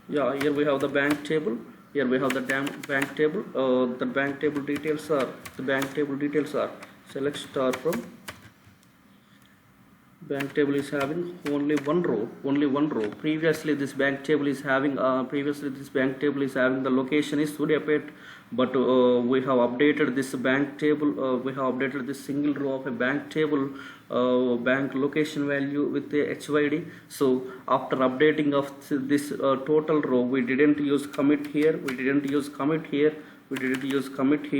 Here we have the bank table. Here we have the bank table. The bank table details are select star from. Bank table is having only one row. Previously this bank table is having the location is Suryapet, but we have updated this bank table. We have updated this single row of a bank table bank location value with the HYD. So after updating of this total row, we didn't use commit here. We didn't use commit here. So we didn't use commit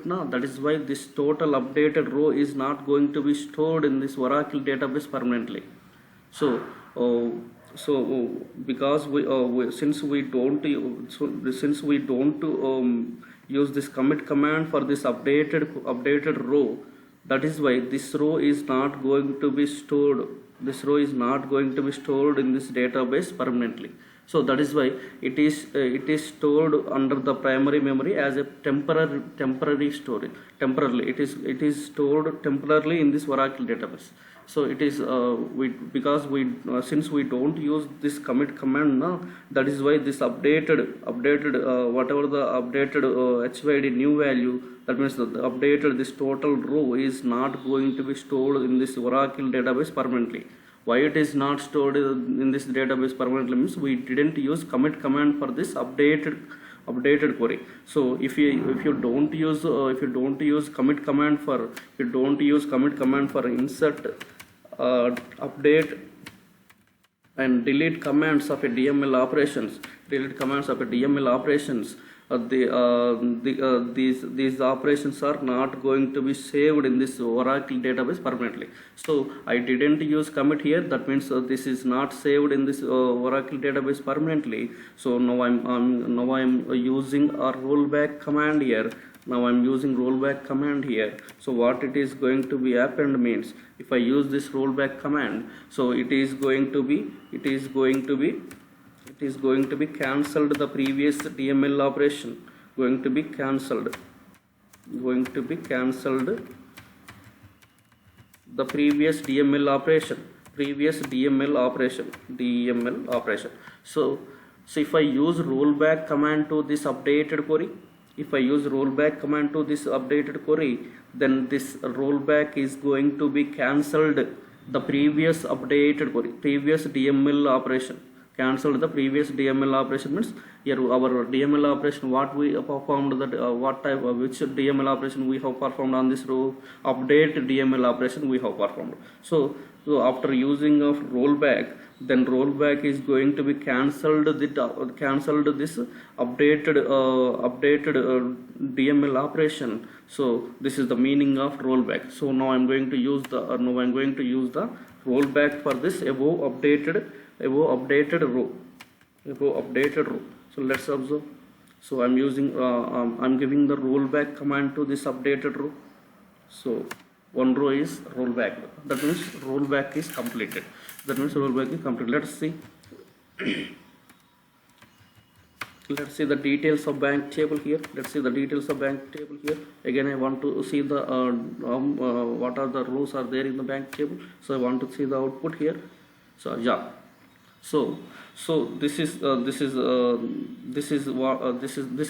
now. That is why this total updated row is not going to be stored in this Oracle database permanently. So because since we don't use this commit command for this updated row, that is why this row is not going to be stored. This row is not going to be stored in this database permanently. So that is why it is stored under the primary memory as a temporary storage. Temporarily, it is stored temporarily in this Oracle database. So it is since we don't use this commit command now, that is why this updated whatever the updated HYD new value, that means the updated this total row is not going to be stored in this Oracle database permanently. Why it is not stored in this database permanently means we didn't use commit command for this updated query. So if you don't use commit command for insert, update and delete commands of a DML operations, these operations are not going to be saved in this Oracle database permanently. So I didn't use commit here. That means this is not saved in this Oracle database permanently. So now I'm using a rollback command here. So what it is going to be happened means, if I use this rollback command, so it is going to be cancelled the previous DML operation. Going to be cancelled the previous DML operation. So if I use rollback command to this updated query, then this rollback is going to be cancelled the previous updated query, previous DML operation. cancelled the previous DML operation. Means here our DML operation, what we performed, that what type of which DML operation we have performed on this row, update DML operation we have performed. So after using of rollback, then rollback is going to be cancelled cancelled this updated DML operation. So this is the meaning of rollback. So now I'm going to use the rollback for this above updated row. So let's observe. So I'm using I'm giving the rollback command to this updated row. So one row is rollback. That means rollback is completed. Let's see. Let's see the details of bank table here. Again, I want to see the what are the rows are there in the bank table. So I want to see the output here. So yeah. So this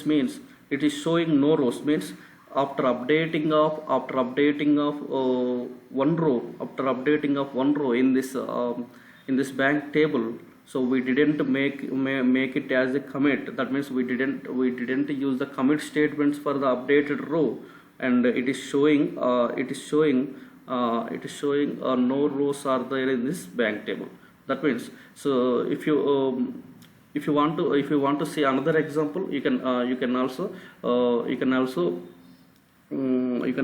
means it is showing no rows. Means after updating of one row in this bank table, so we didn't make it as a commit. That means we didn't use the commit statements for the updated row, and it is showing no rows are there in this bank table. That means, so if you want to see another example, you can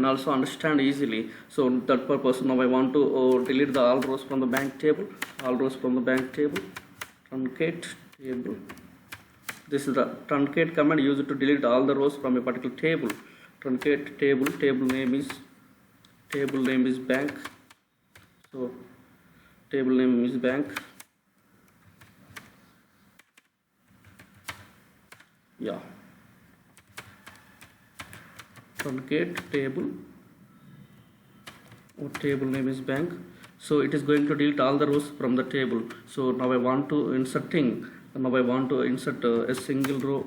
also understand easily. So that purpose, now I want to delete the all rows from the bank table. Truncate table. This is the truncate command used to delete all the rows from a particular table. Truncate table. Table name is bank. So table name is bank. Yeah. Truncate table. Table name is bank. So it is going to delete all the rows from the table. So now I want to insert a single row.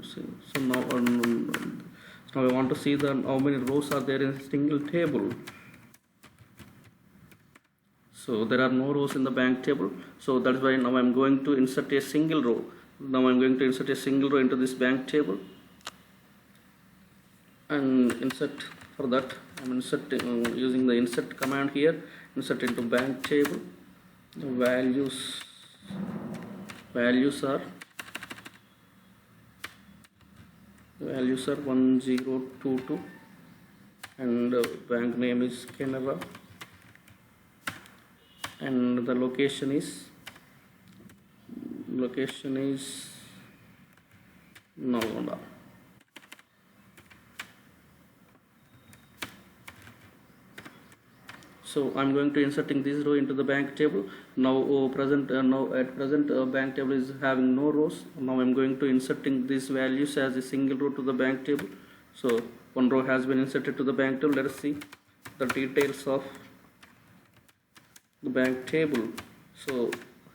So now I want to see how many rows are there in a single table. So there are no rows in the bank table. So that's why now I'm going to insert a single row. Into this bank table. And insert, for that I'm inserting using the insert command here. Insert into bank table. The values are 1022, and bank name is Canara, and the location is Nalgonda. So I'm going to inserting this row into the bank table. Now at present bank table is having no rows. Now I'm going to inserting these values as a single row to the bank table. So one row has been inserted to the bank table. Let us see the details of the bank table. So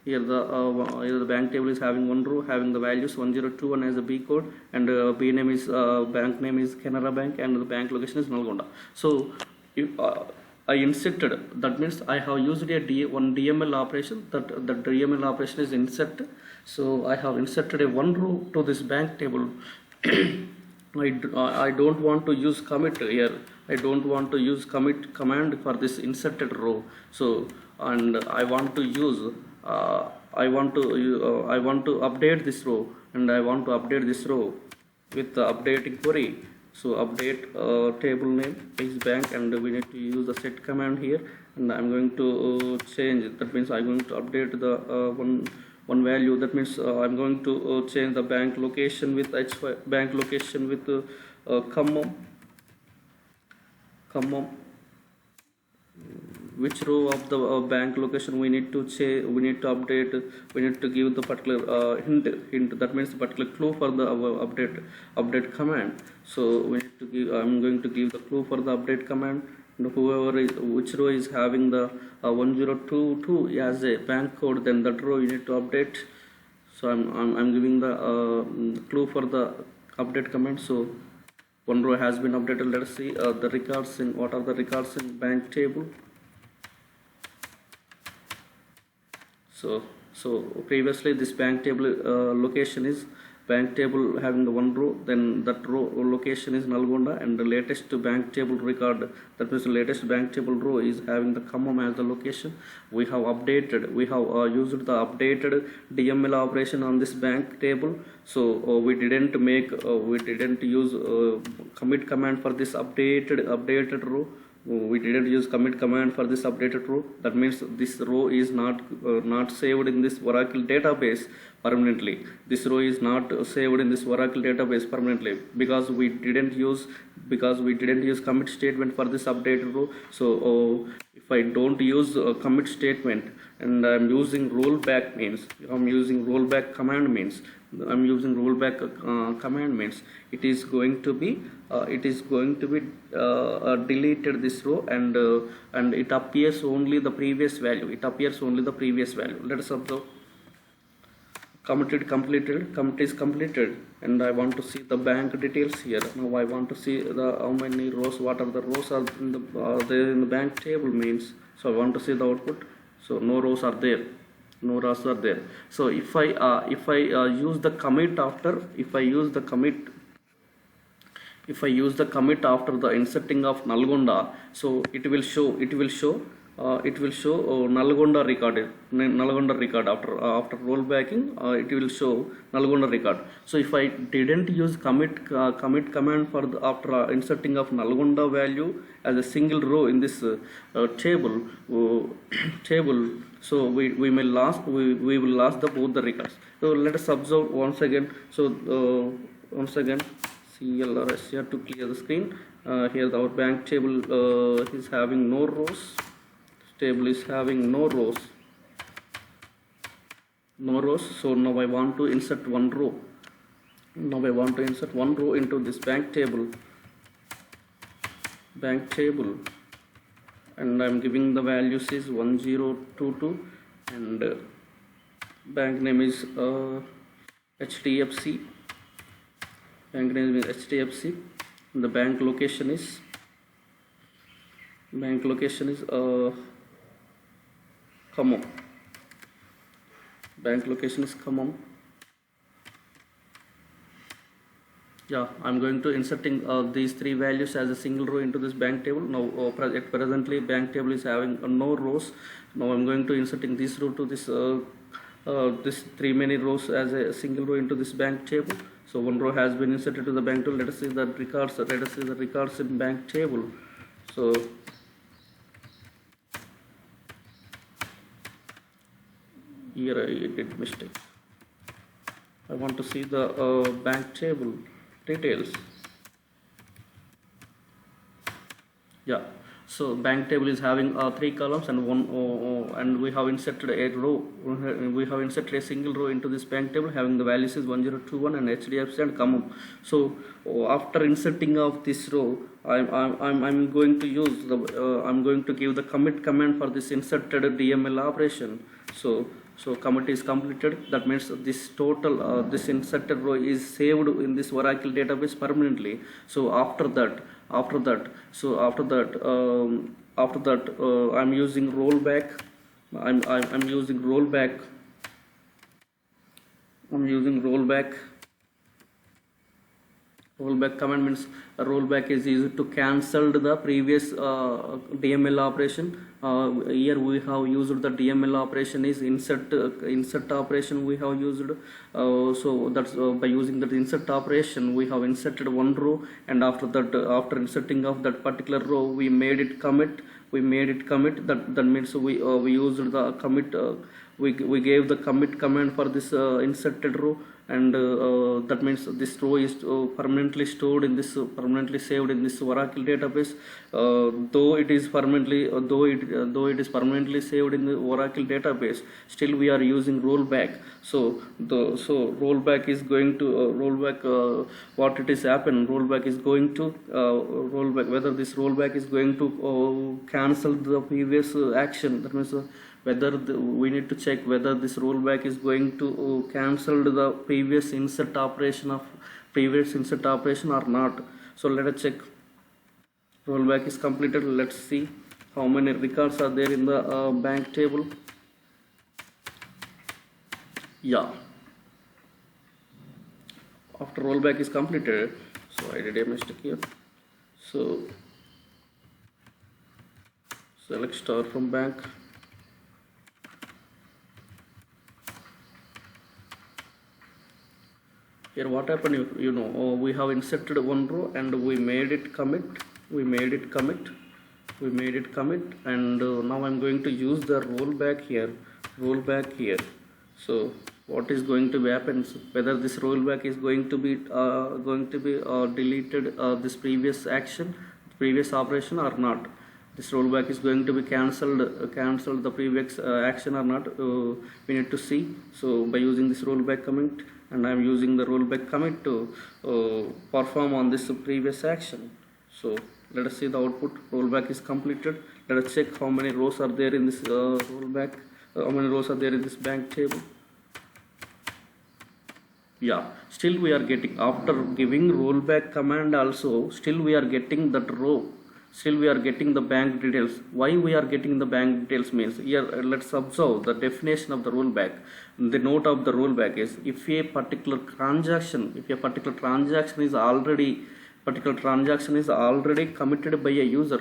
here the bank table is having one row having the values 1021 as a B code, and B name is bank name is Canara Bank, and the bank location is Nalgonda. So if I inserted, that means I have used one DML operation. That the DML operation is insert. So I have inserted a one row to this bank table. I don't want to use commit here. I don't want to use commit command for this inserted row. So and I want to use I want to update this row, and I want to update this row with the updating query. So update table name is bank, and we need to use the set command here, and I'm going to change. That means I'm going to update the one value. That means I'm going to change the bank location with bank location with common. Which row of the bank location we need to change, we need to update, we need to give the particular hint. That means the particular clue for the update command. So we need to give, I'm going to give the clue for the update command, and which row is having the 1022 as a bank code, then that row you need to update. So I'm giving the clue for the update command. So one row has been updated. Let us see the records in, what are the records in bank table. So So previously this bank table location is bank table having the one row, then that row location is Nalgonda, and the latest bank table record, that means the latest bank table row is having the Khammam as the location. We have updated, we have used the updated DML operation on this bank table. So we didn't use commit command for this updated row. We didn't use commit command for this updated row. That means this row is not saved in this Oracle database permanently. This row is not saved in this Oracle database permanently because we didn't use commit statement for this updated row. So if I don't use a commit statement and I'm using rollback command means it is going to be deleted this row, and it appears only the previous value. Let us observe. Commit is completed, and I want to see the bank details here. Now I want to see how many rows, what are the rows are there in the bank table means. So I want to see the output. So no rows are there. So if I use the commit after the inserting of Nalgonda, so it will show Nalgonda record after rollbacking. It will show Nalgonda record. So if I didn't use commit command for after inserting of Nalgonda value as a single row in this table, so we will lose both the records. So let us observe once again. So CLRS here to clear the screen. Here our bank table is having no rows. Table is having no rows. So now I want to insert one row. Into this bank table, and I'm giving the values is 1022, and bank name is HDFC. And the bank location is Khammam. Yeah, I'm going to inserting these three values as a single row into this bank table. Now presently bank table is having no rows. Now I'm going to inserting this row to this three many rows as a single row into this bank table. So one row has been inserted to the bank table. Let us see the records in bank table. So here I did mistake. I want to see the bank table details. Yeah, so bank table is having three columns and and we have inserted a row. We have inserted a single row into this bank table having the values is 1021 and HDFC and Khammam. So after inserting of this row, I'm going to use I'm going to give the commit command for this inserted DML operation. So commit is completed. That means this total this inserted row is saved in this Oracle database permanently. So after that I'm using rollback. I'm using rollback. Rollback command means rollback is used to cancel the previous DML operation. Here we have used the DML operation is insert operation we have used. So that's by using that insert operation we have inserted one row, and after after inserting of that particular row we made it commit. That means we used the commit. We gave the commit command for this inserted row, and that means this row is permanently saved in this Oracle database. Though it is permanently saved in the Oracle database, still we are using rollback. So rollback is going to what it is happen. Rollback is going to whether this rollback is going to cancel the previous action. That means whether we need to check whether this rollback is going to cancel the previous insert operation or not. So let us check. Rollback is completed. Let's see how many records are there in the bank table. Yeah, after rollback is completed, so I did a mistake here. So select star from bank. Here what happened, you know, we have inserted one row and we made it commit, and now I'm going to use the rollback here, so what is going to happen, whether this rollback is going to be deleted this previous operation or not. This rollback is going to be cancelled the previous action or not, we need to see. So by using this rollback commit, and I am using the rollback commit to perform on this previous action. So let us see the output. Rollback is completed. Let us check how many rows are there in this rollback, how many rows are there in this bank table. Yeah, still we are getting, after giving rollback command also, still we are getting that row, still we are getting the bank details. Why we are getting the bank details means, here let's observe the definition of the rollback. The note of the rollback is, if a particular transaction is already committed by a user,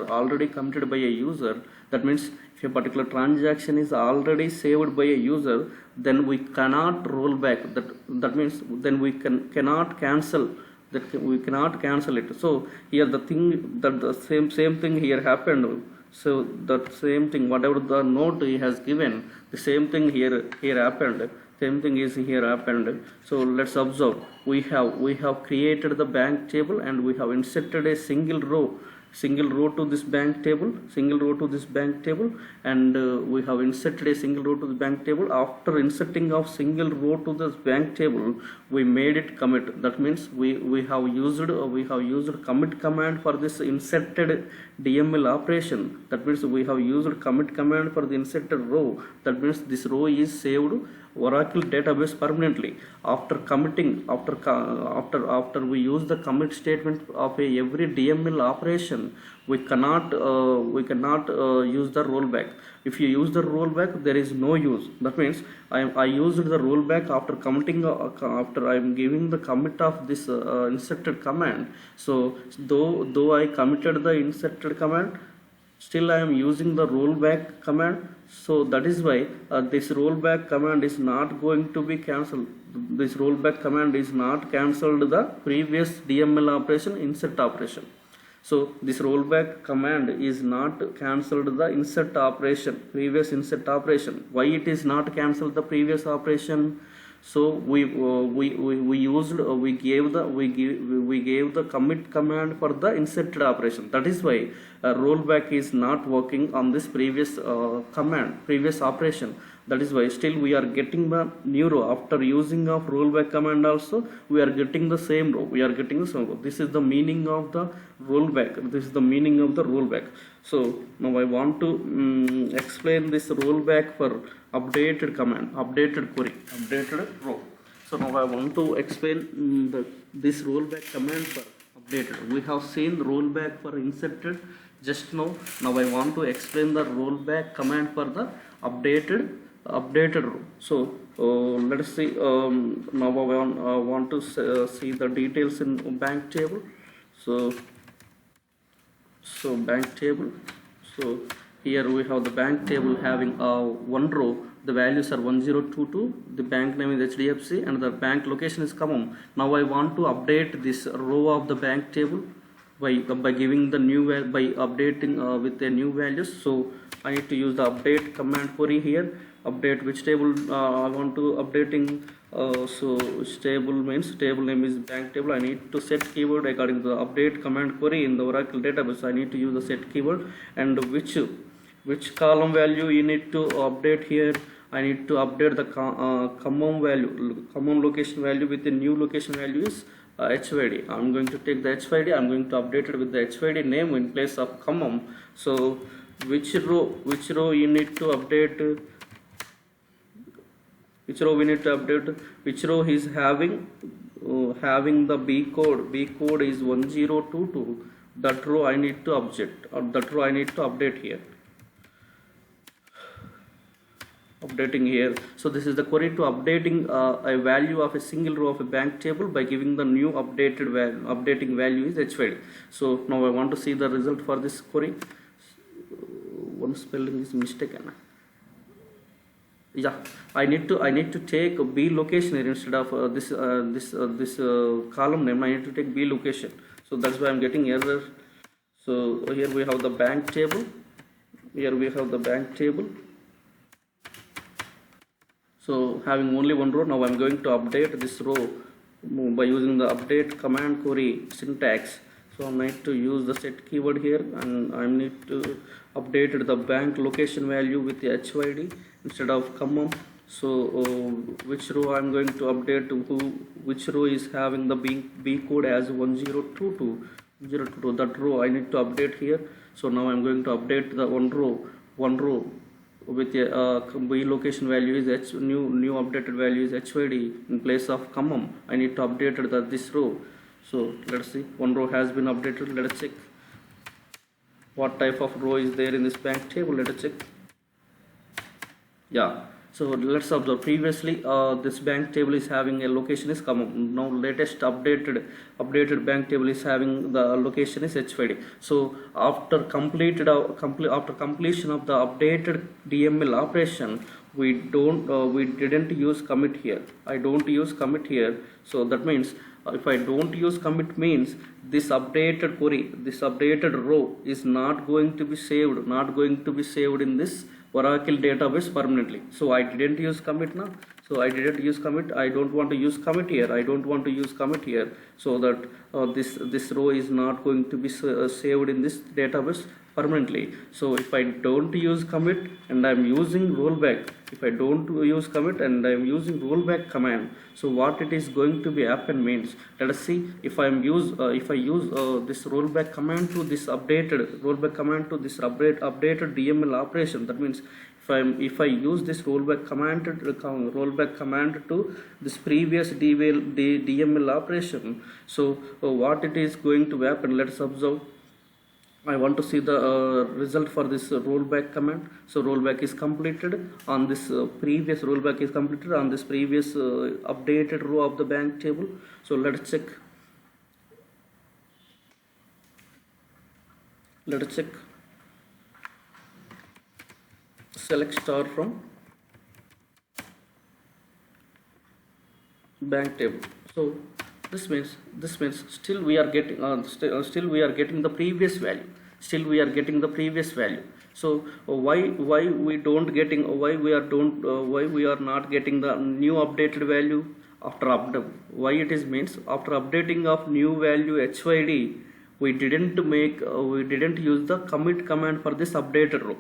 that means if a particular transaction is already saved by a user, then we cannot roll back. That means then we cannot cancel it. So here the thing, that the same thing here happened. So that same thing, whatever the note he has given, the same thing here happened. Same thing is here happened. So let's observe. We have created the bank table and we have inserted a single row to this bank table, and we have inserted a single row to the bank table. After inserting of single row to this bank table, we made it commit. That means we have used commit command for this inserted DML operation. That means we have used commit command for the inserted row. That means this row is saved Oracle database permanently. After committing, after we use the commit statement of every DML operation, we cannot use the rollback. If you use the rollback, there is no use. That means I used the rollback after committing, after I am giving the commit of this inserted command. So though I committed the inserted command, still I am using the rollback command. So that is why this rollback command is not going to be cancelled. This rollback command is not cancelled the previous DML operation, insert operation. So this rollback command is not cancelled the insert operation, previous insert operation. Why it is not cancelled the previous operation? So we gave the commit command for the inserted operation. That is why rollback is not working on this previous previous operation. That is why still we are getting the new row. After using of rollback command also, we are getting the same row. This is the meaning of the rollback. So now I want to explain this rollback for updated command, updated query, updated row. So now I want to explain this rollback command for updated. We have seen rollback for inserted just now. Now I want to explain the rollback command for the updated row. So let us see. Now I want to see the details in bank table. So bank table. So here we have the bank table having one row. The values are 1022. The bank name is HDFC and the bank location is Khammam. Now I want to update this row of the bank table by giving the new by updating with the new values. So I need to use the update command query here. Update which table I want to updating. So table means table name is bank table. I need to set keyword according to the update command query in the Oracle database. I need to use the set keyword, and which column value you need to update here. I need to update the Khammam value, Khammam location value with the new location value is HYD. I'm going to take the HYD. I'm going to update it with the HYD name in place of Khammam. So which row you need to update? Which row we need to update? Which row is having the B code? B code is 1022. That row I need to update, or that row I need to update here. updating here. So this is the query to updating a value of a single row of a bank table by giving the new updated value. Updating value is HYD. So now I want to see the result for this query. One spelling is mistaken. Yeah, I need to take B location here instead of this column name. I need to take B location. So that's why I'm getting error. So here we have the bank table. Here we have the bank table. So having only one row, now I'm going to update this row by using the update command query syntax. So I need to use the set keyword here, and I need to update the bank location value with the HYD instead of comma. So which row I'm going to update to which row is having the B code as 1022. That row I need to update here. So now I'm going to update the one row with the B location value is new updated value is HYD in place of comma. I need to update this row. So let's see, one row has been updated. Let us check what type of row is there in this bank table. Let us check. Yeah, so let's observe previously this bank table is having a location is comma. Now latest updated bank table is having the location is HYD. So after completion of the updated DML operation, we didn't use commit here. I don't use commit here. So that means if I don't use commit means this updated query, this updated row is not going to be saved in this Oracle database permanently. So I didn't use commit now. So I didn't use commit. I don't want to use commit here. I don't want to use commit here. So that this row is not going to be saved in this database permanently. So if I don't use commit and I'm using rollback, if I don't use commit and I'm using rollback command, so what it is going to be happen means, let us see, if I use this rollback command to this updated DML operation, that means if I use this rollback command to this previous DML operation, so what it is going to happen, let's observe. I want to see the result for this rollback command. So rollback is completed on this previous updated row of the bank table. So let's check. Select star from bank table. So this means still we are getting the previous value. So why we are not getting the new updated value after update? Why it is means after updating of new value HYD, we didn't use the commit command for this updated row.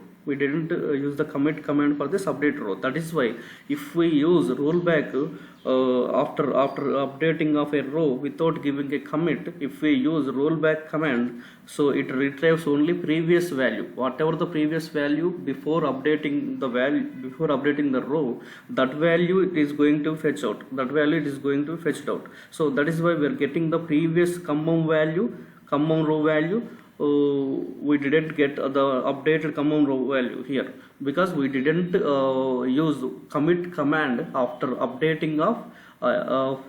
That is why if we use rollback after updating of a row without giving a commit, if we use rollback command, so it retrieves only previous value, whatever the previous value before updating the row, that value it is going to fetch out. So that is why we are getting the previous common row value. We didn't get the updated common row value here because we didn't use commit command after updating of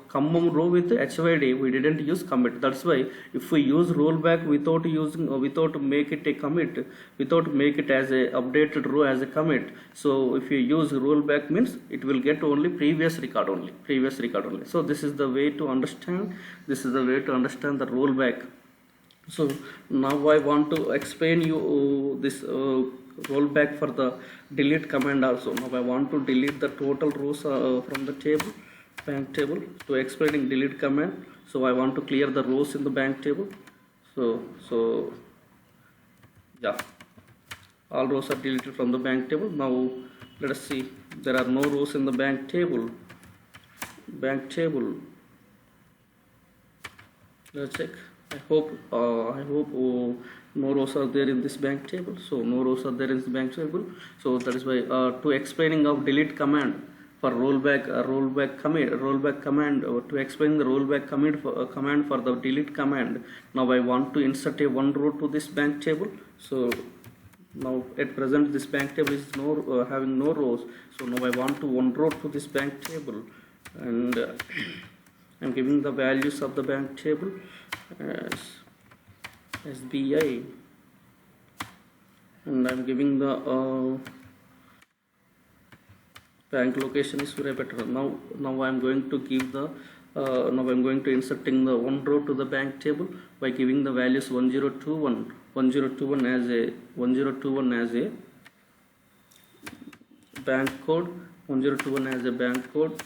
common row with HYD. We didn't use commit. That's why if we use rollback without make it a commit, without make it as a updated row as a commit, so if you use rollback means it will get only previous record only. So this is the way to understand the rollback. So now I want to explain you this rollback for the delete command also. Now I want to delete the total rows from the bank table. To explaining delete command, so I want to clear the rows in the bank table. So yeah, all rows are deleted from the bank table. Now let us see, there are no rows in the bank table. Let's check. I hope no rows are there in this bank table. So no rows are there in this bank table. So that is why to explaining of delete command for rollback command, to explain the rollback command for the delete command. Now I want to insert a one row to this bank table. So Now at present this bank table is having no rows, so now I want to one row to this bank table, and I'm giving the values of the bank table as SBI, and I'm giving the bank location is Surapeta. Now I'm going to give the now I'm going to inserting the one row to the bank table by giving the values 1021 as a bank code, 1021 as a bank code,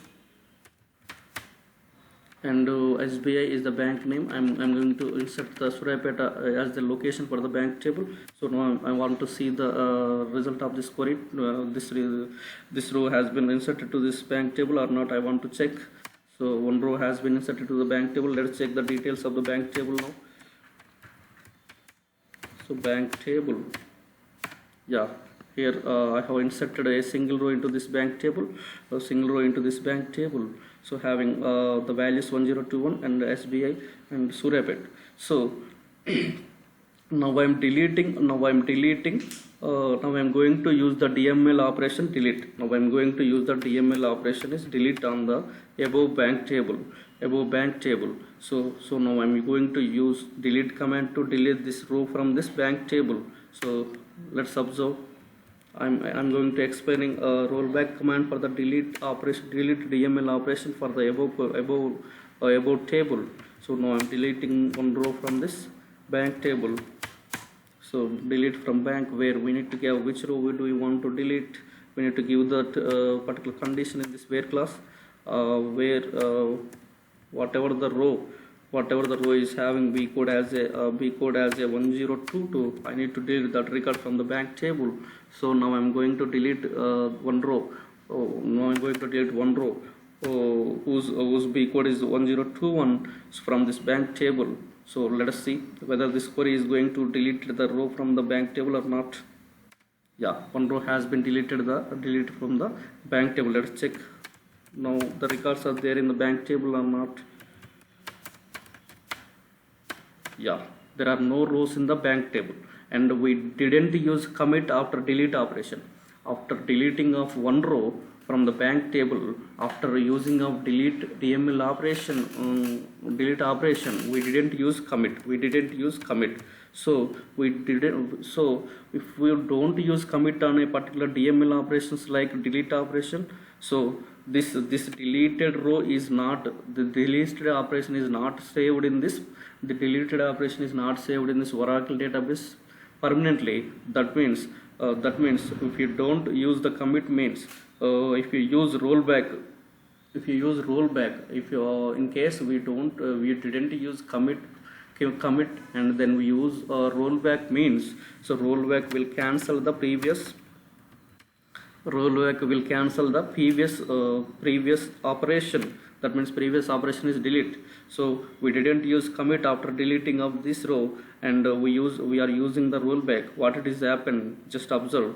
and SBI is the bank name. I'm going to insert the Surapeta as the location for the bank table. So now I want to see the result of this query. This row has been inserted to this bank table or not, I want to check. So one row has been inserted to the bank table. Let's check the details of the bank table now. So bank table, yeah, here I have inserted a single row into this bank table, so having the values 1021 and SBI and Surapet. So now I'm deleting, now I'm going to use the DML operation delete. Now I'm going to use the DML operation is delete on the above bank table. So now I'm going to use delete command to delete this row from this bank table. So let's observe. I'm going to explaining a rollback command for the delete DML operation for the above table. So now I'm deleting one row from this bank table. So delete from bank, where we need to give which row do we want to delete. We need to give that particular condition in this where class, where whatever the row is having B code as a 1022, I need to delete that record from the bank table. So now I'm going to delete one row. Whose B code is 1021 from this bank table. So let us see whether this query is going to delete the row from the bank table or not. Yeah, one row has been deleted from the bank table. Let's check. Now the records are there in the bank table or not. Yeah, there are no rows in the bank table, and we didn't use commit after delete operation. After deleting of one row from the bank table, after using of delete DML operation, we didn't use commit. So if we don't use commit on a particular DML operations like delete operation, so this deleted row is not, the deleted operation is not saved in this, Oracle database permanently. That means if you don't use the commit means, if you use rollback, in case we didn't use commit and then we use rollback means, so rollback will cancel the previous operation. That means previous operation is delete. So we didn't use commit after deleting of this row, and we are using the rollback. What it is happen, just observe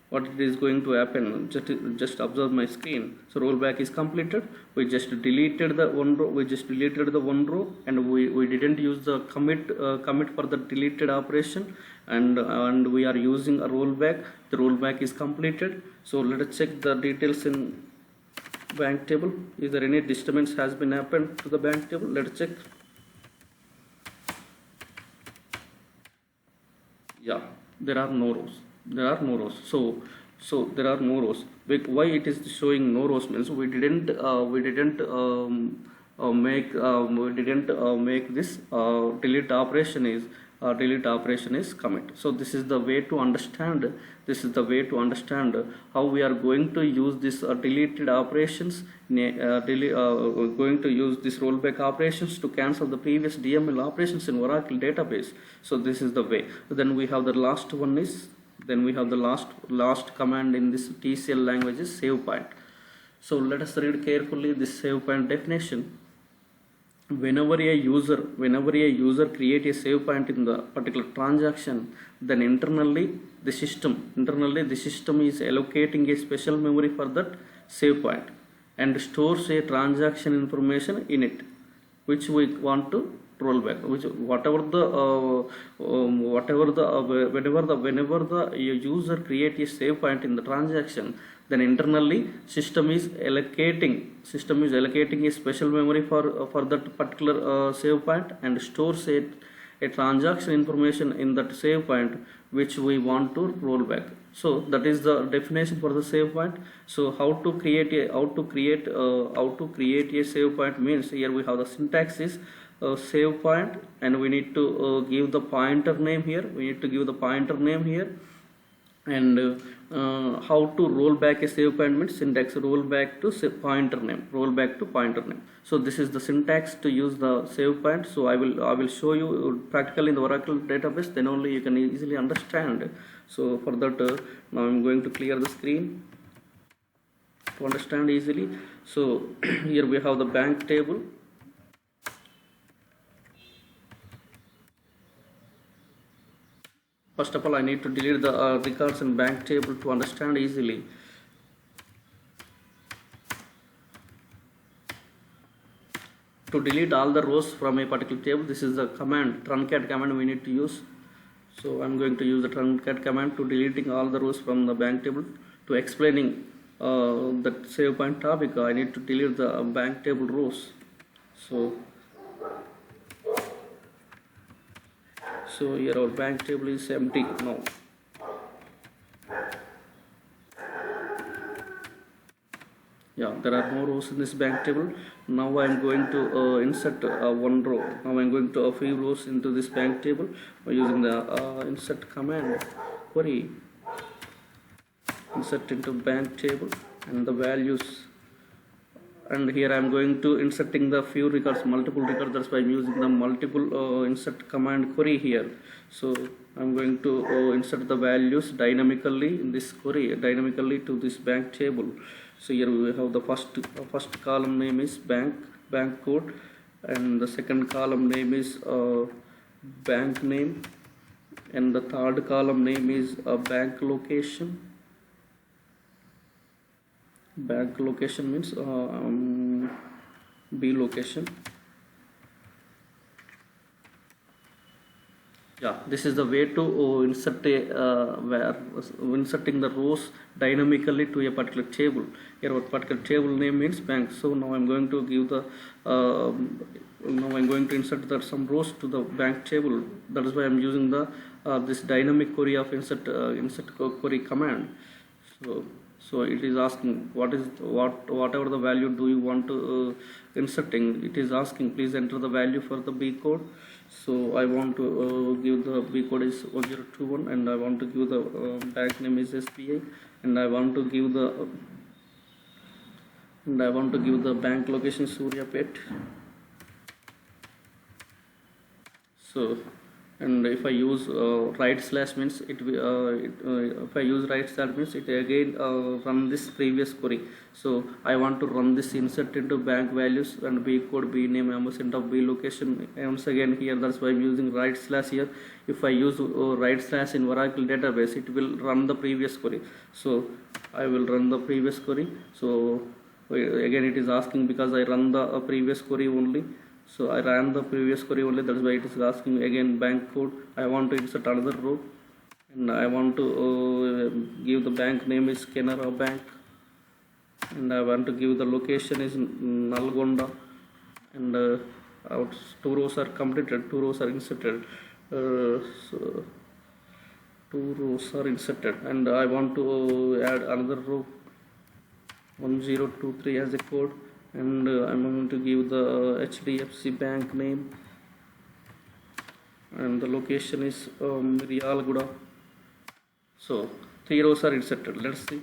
what it is going to happen. Just observe my screen. So rollback is completed. We just deleted the one row, and we didn't use the commit for the deleted operation, and we are using a rollback. The rollback is completed. So let us check the details in bank table. Is there any disturbance has been happened to the bank table? Let's check. Yeah, there are no rows. So there are no rows. Why it is showing no rows means we didn't make this delete operation is commit. So this is the way to understand. How we are going to use this deleted operations. Going to use this rollback operations to cancel the previous DML operations in Oracle database. So this is the way. Then we have the last one is. Then we have the last command in this TCL language is save point. So let us read carefully this save point definition. Whenever a user create a save point in the particular transaction, then internally the system is allocating a special memory for that save point and stores a transaction information in it, which we want to rollback, which whenever the user create a save point in the transaction, then internally system is allocating a special memory for that particular save point, and stores a transaction information in that save point which we want to roll back. So that is the definition for the save point. So how to create a save point means, here we have the syntax is save point, and we need to give the pointer name here. And how to roll back a save point means syntax roll back to pointer name. So this is the syntax to use the save point. So I will show you practically in the Oracle database, then only you can easily understand. So for that, now I'm going to clear the screen to understand easily. So here we have the bank table. First of all, I need to delete the records in bank table to understand easily. To delete all the rows from a particular table, this is the command, truncat command we need to use. So I'm going to use the truncat command to deleting all the rows from the bank table. To explaining the save point topic, I need to delete the bank table rows. So here our bank table is empty now. Yeah, there are no rows in this bank table. Now I am going to insert one row. Now I am going to a few rows into this bank table by using the insert command query. Insert into bank table and the values. And here I am going to inserting the few records, multiple records. That's why I'm using the multiple insert command query here. So I'm going to insert the values dynamically in this query, dynamically to this bank table. So here we have the first column name is bank code, and the second column name is bank name, and the third column name is bank location. Bank location means B location. Yeah, this is the way to inserting the rows dynamically to a particular table. Here, what particular table name means bank. So now I'm going to give the insert some rows to the bank table. That is why I'm using the this dynamic query of insert query command. So it is asking whatever the value do you want to inserting. It is asking please enter the value for the B code. So I want to give the B code is 1021, and I want to give the bank name is SBI, and I want to give the bank location Suryapet. So, and if I use right slash means if I use right slash means it again run this previous query. So I want to run this insert into bank values and B code, B name, ampersand of B location once again here. That's why I'm using right slash here. If I use right slash in Oracle database, it will run the previous query. So I will run the previous query. So again it is asking because I run the previous query only. So I ran the previous query only, that's why it is asking again bank code. I want to insert another row, and I want to give the bank name is Canara Bank, and I want to give the location is Nalgonda, and our 2 rows are completed, 2 rows are inserted. So 2 rows are inserted, and I want to add another row 1023 as a code. And I'm going to give the HDFC bank name, and the location is Rialguda. So 3 rows are inserted. Let's see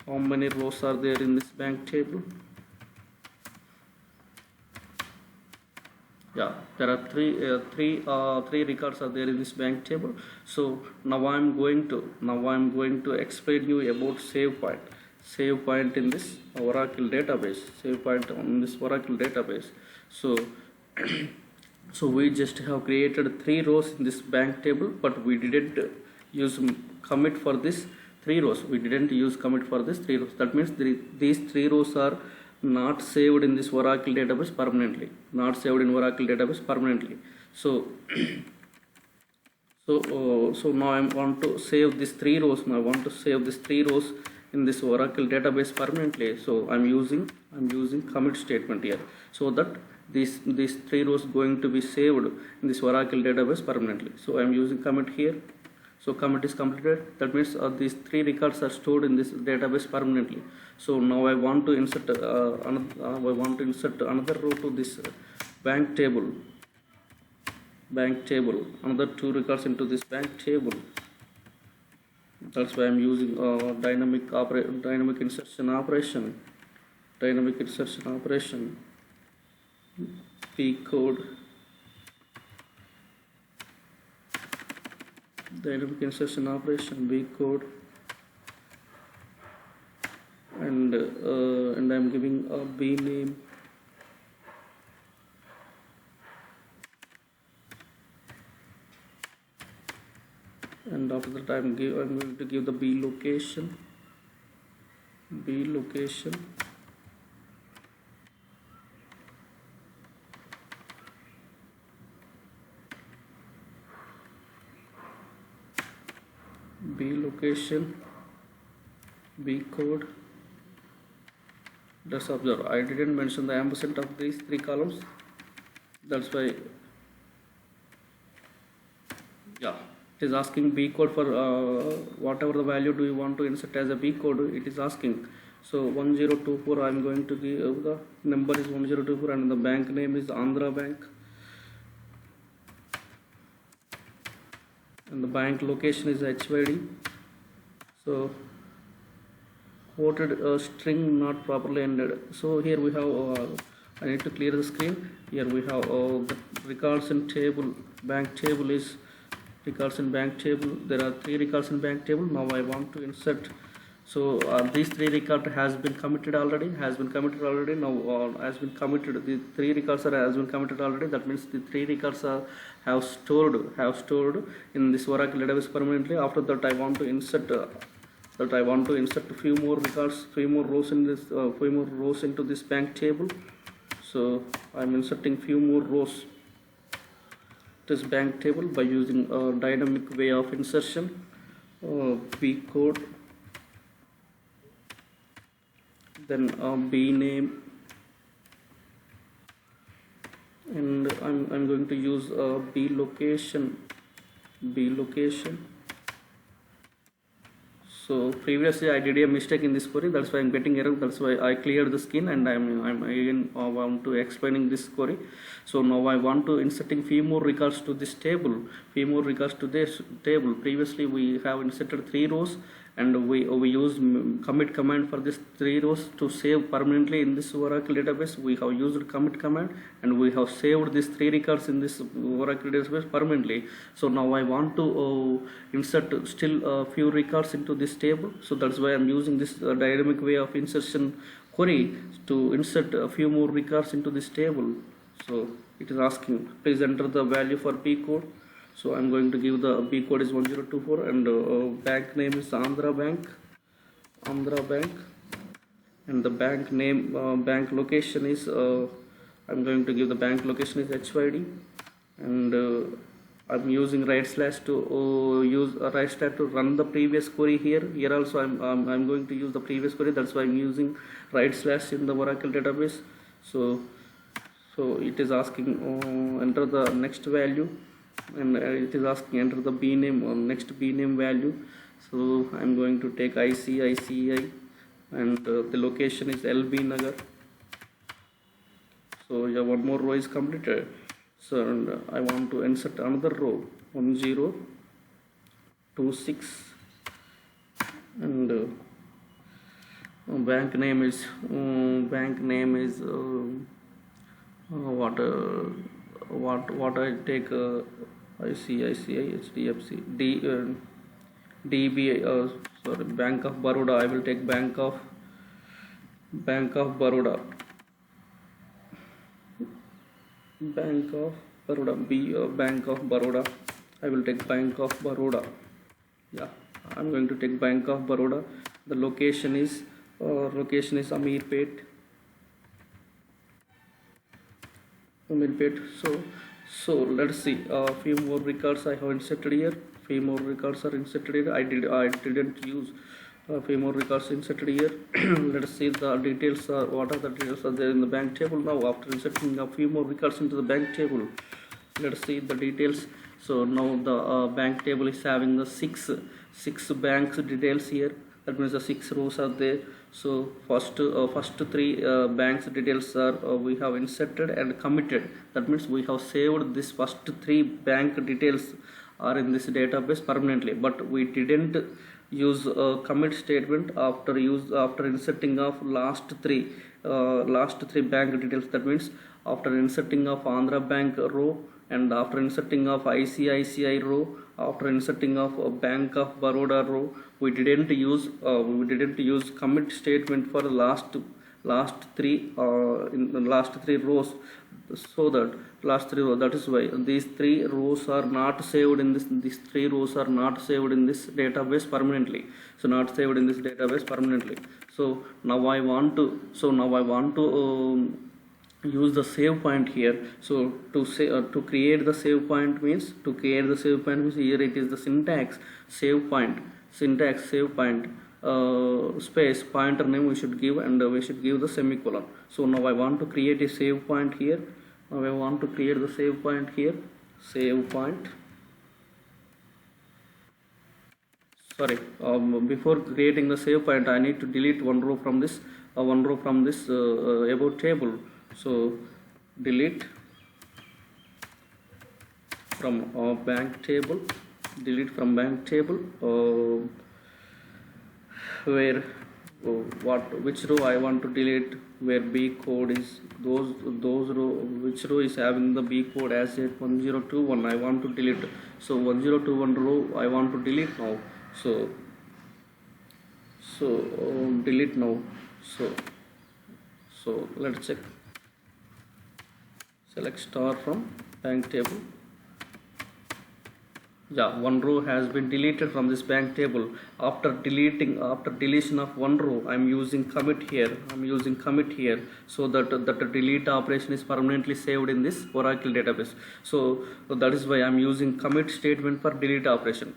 how many rows are there in this bank table. Yeah, there are three records are there in this bank table. So now I'm going to explain you about save point in this Oracle database. So so we just have created 3 rows in this bank table, but we didn't use commit for this 3 rows. That means these 3 rows are not saved in this Oracle database permanently, not saved in Oracle database permanently. So so now I want to save these 3 rows. Now I want to save these 3 rows in this Oracle database permanently. So I'm using commit statement here, so that these 3 rows going to be saved in this Oracle database permanently. So I'm using commit here. So commit is completed. That means these 3 records are stored in this database permanently. So now I want to insert another row to this bank table. Another 2 records into this bank table. That's why I'm using dynamic insertion operation. P code. Dynamic insertion operation B code, and I'm giving a B name, and after that I'm going to give the B location. B code. Let's observe, I didn't mention the ampersand of these 3 columns. That's why, yeah, it is asking B code for whatever the value do you want to insert as a B code, it is asking. So 1024, I'm going to give the number is 1024 and the bank name is Andhra Bank, and the bank location is HYD. So quoted string not properly ended. So here we have I need to clear the screen. Here we have the records in table. Bank table is records in bank table. There are 3 records in bank table. Now I want to insert. So these 3 records has been committed already. Now has been committed. The 3 records has been committed already. That means the 3 records have stored in this Oracle database permanently. After that I want to insert. Few more records, few more rows into this bank table. So I'm inserting few more rows to this bank table by using a dynamic way of insertion. B code, then B name, and I'm going to use B location. So previously I did a mistake in this query, that's why I'm getting error. That's why I cleared the screen, and I'm again want to explaining this query. So now I want to inserting few more records to this table. Previously we have inserted 3 rows, and we use commit command for this 3 rows to save permanently in this Oracle database. We have used commit command, and we have saved these 3 records in this Oracle database permanently. So now I want to insert still a few records into this table. So that's why I'm using this dynamic way of insertion query to insert a few more records into this table. So it is asking, please enter the value for P code. So I'm going to give the B code is 1024, and bank name is Andhra Bank, and the bank name, bank location is I'm going to give the bank location is HYD, and I'm using right slash to run the previous query here. Here also I'm going to use the previous query. That's why I'm using right slash in the Oracle database. So it is asking enter the next value, and it is asking enter the B name next B name value. So I'm going to take ICI, and the location is LB Nagar. So yeah, one more row is completed. So and I want to insert another row 1026, and bank name is what I take ICICI HDFC DB Bank of Baroda. I will take Bank of Baroda. Bank of Baroda. I will take Bank of Baroda. Yeah, I'm going to take Bank of Baroda. The location is Ameerpet. Wait. So let's see. A few more records I have inserted here. Few more records are inserted here. I didn't use a few more records inserted here. Let's see the details. What are the details are there in the bank table now? After inserting a few more records into the bank table, let's see the details. So now the bank table is having the six banks details here. That means the 6 rows are there. So first three banks details are we have inserted and committed. That means we have saved this first three bank details are in this database permanently, but we didn't use a commit statement after inserting of last three bank details. That means after inserting of Andhra Bank row, and after inserting of ICICI row, after inserting of Bank of Baroda row, we didn't use commit statement for the last three rows. So that last three rows, that is why these three rows are not saved in this these three rows are not saved in this database permanently. So not saved in this database permanently. So now I want to use the save point here. So to create the save point means here it is the save point save point space pointer name we should give, and we should give the semicolon. So now I want to create a save point here. Now I want to create the save point here. Save point. Sorry, before creating the save point, I need to delete one row from this about table. So delete from bank table. Delete from bank table. Where which row I want to delete, where B code is those row, which row is having the B code as 1021 I want to delete. So 1021 row I want to delete now. So delete now. So let's check. Select star from bank table. Yeah, one row has been deleted from this bank table. After deletion of one row, I'm using commit here. So that the delete operation is permanently saved in this Oracle database. So that is why I'm using commit statement for delete operation.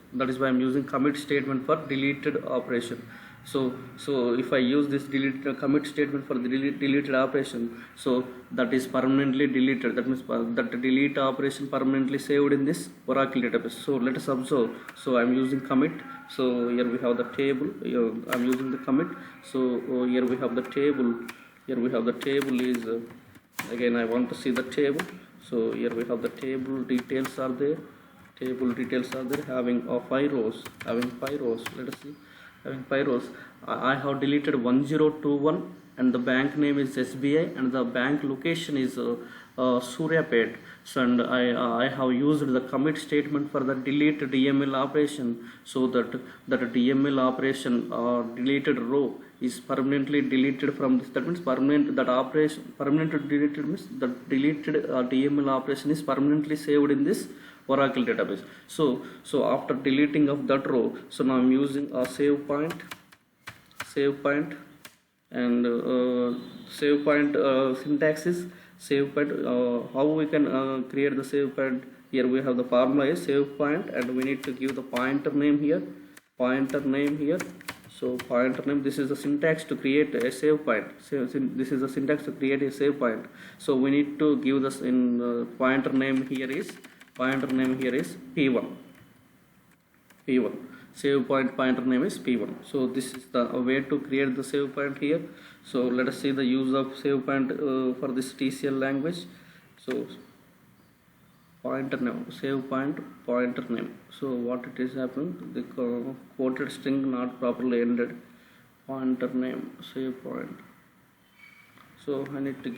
So if I use this commit statement for the deleted operation, so that is permanently deleted. That means that delete operation permanently saved in this Oracle database. So let us observe. So I'm using commit. So here we have the table. I'm using the commit. So here we have the table. Is again I want to see the table. So here we have the table details are there. Having 5 rows. Let us see. Having 5 rows. I have deleted 1021, and the bank name is SBI, and the bank location is Suryapet. So and I have used the commit statement for the delete DML operation, so that DML operation deleted row is permanently deleted from this. That means permanently deleted means the deleted DML operation is permanently saved in this Oracle database. So after deleting of that row, so now I'm using a save point, and save point syntax is save point. How we can create the save point? Here we have the formula is save point, and we need to give the pointer name here. So pointer name. This is the syntax to create a save point. This is the syntax to create a save point. So we need to give this in pointer name here is P1. Save point pointer name is P1. So this is the way to create the save point here. So let us see the use of save point for this TCL language. So pointer name, save point pointer name. So what it is happening? The quoted string not properly ended. Pointer name, save point. So we need to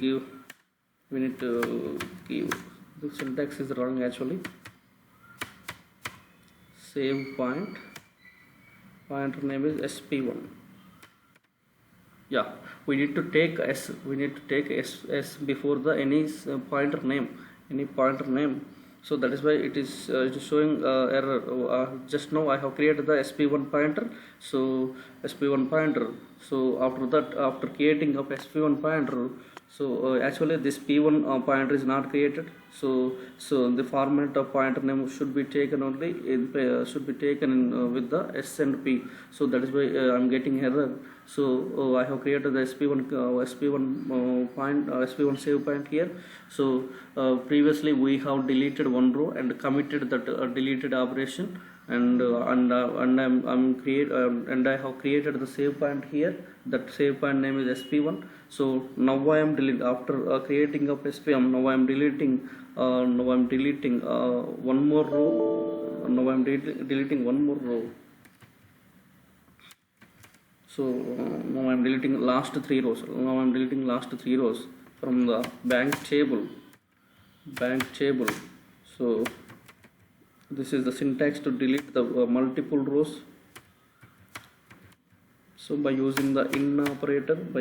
give. The syntax is wrong actually. Save point pointer name is SP1. Yeah, we need to take S before the any pointer name. So that is why it is showing error. Just now I have created the sp1 pointer. So sp1 pointer, so after that, after creating of sp1 pointer, so actually this p1 pointer is not created. So the format of pointer name should be taken only in, should be taken in, with the s and p. So that is why I'm getting error. So I have created the sp1 save point here. So previously we have deleted one row and committed that deleted operation, and and I have created the save point here. That save point name is sp1. So now I am deleting, after creating of sp1, now I am deleting one more row. Now I am deleting one more row. So now I am deleting last three rows. From the bank table. So this is the syntax to delete the multiple rows. So by using the in operator, I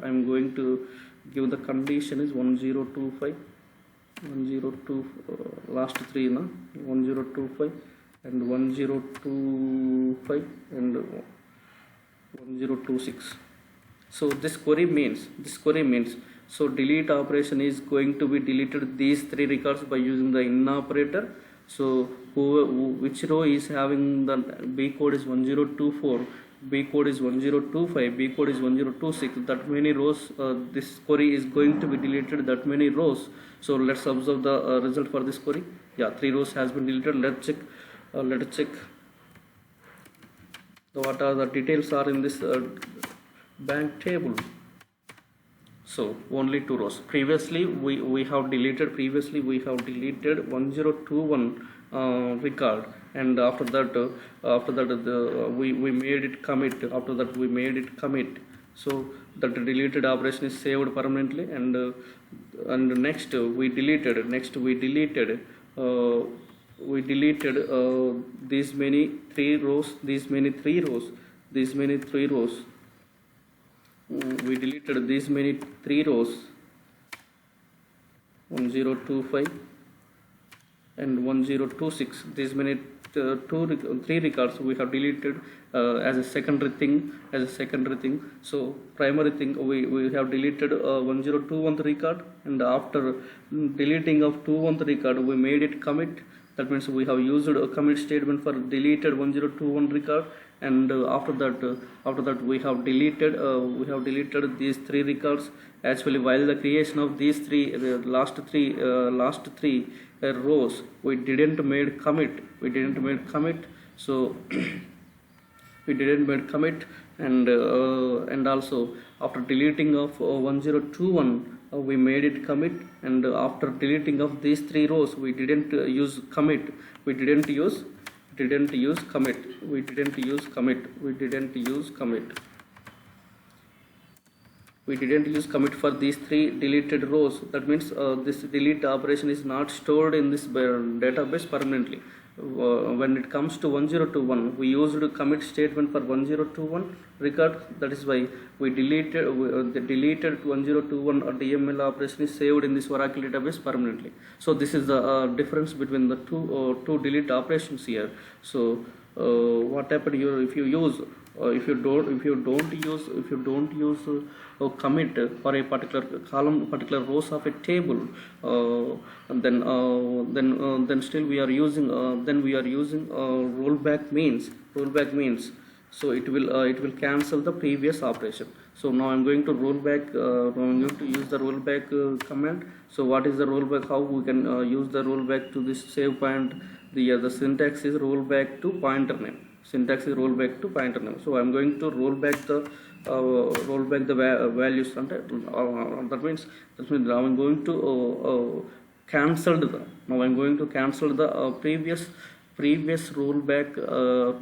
am going to give the condition is 1025, last three, 1025 and 1025 and 1026. So this query means so delete operation is going to be deleted these three records by using the in operator. So which row is having the b code is 1024, b code is 1025, b code is 1026, that many rows, this query is going to be deleted, that many rows. So let's observe the result for this query. Yeah, 3 rows has been deleted. Let's check what are the details are in this bank table. So only 2 rows. Previously we have deleted 1021 record, and after that we made it commit. So that deleted operation is saved permanently, and next we deleted these many 3 rows. We deleted these many 3 rows, 1025 and 1026. These many 3 records we have deleted as a secondary thing. So primary thing, we have deleted 1021 record, and after deleting of 21 record we made it commit. That means we have used a commit statement for deleted 1021 record, and after that we have deleted these 3 records. Actually, while the creation of these last three rows, we didn't made commit. So we didn't made commit, and also after deleting of 1021 we made it commit, and after deleting of these 3 rows we didn't use commit. We didn't use commit for these 3 deleted rows. That means this delete operation is not stored in this database permanently. When it comes to 1021, we used a commit statement for 1021 record. That is why we deleted the deleted 1021 DML operation is saved in this Oracle database permanently. So this is the difference between the two delete operations here. So what happened here, if you don't use commit for a particular column, particular rows of a table, then still we are using rollback means. So it will cancel the previous operation. So now I'm going to roll back. I'm going to use the rollback command. So what is the rollback? How we can use the rollback to this save point? The syntax is rollback to pointer name. So I'm going to roll back the values. That means now I'm going to cancel the previous rollback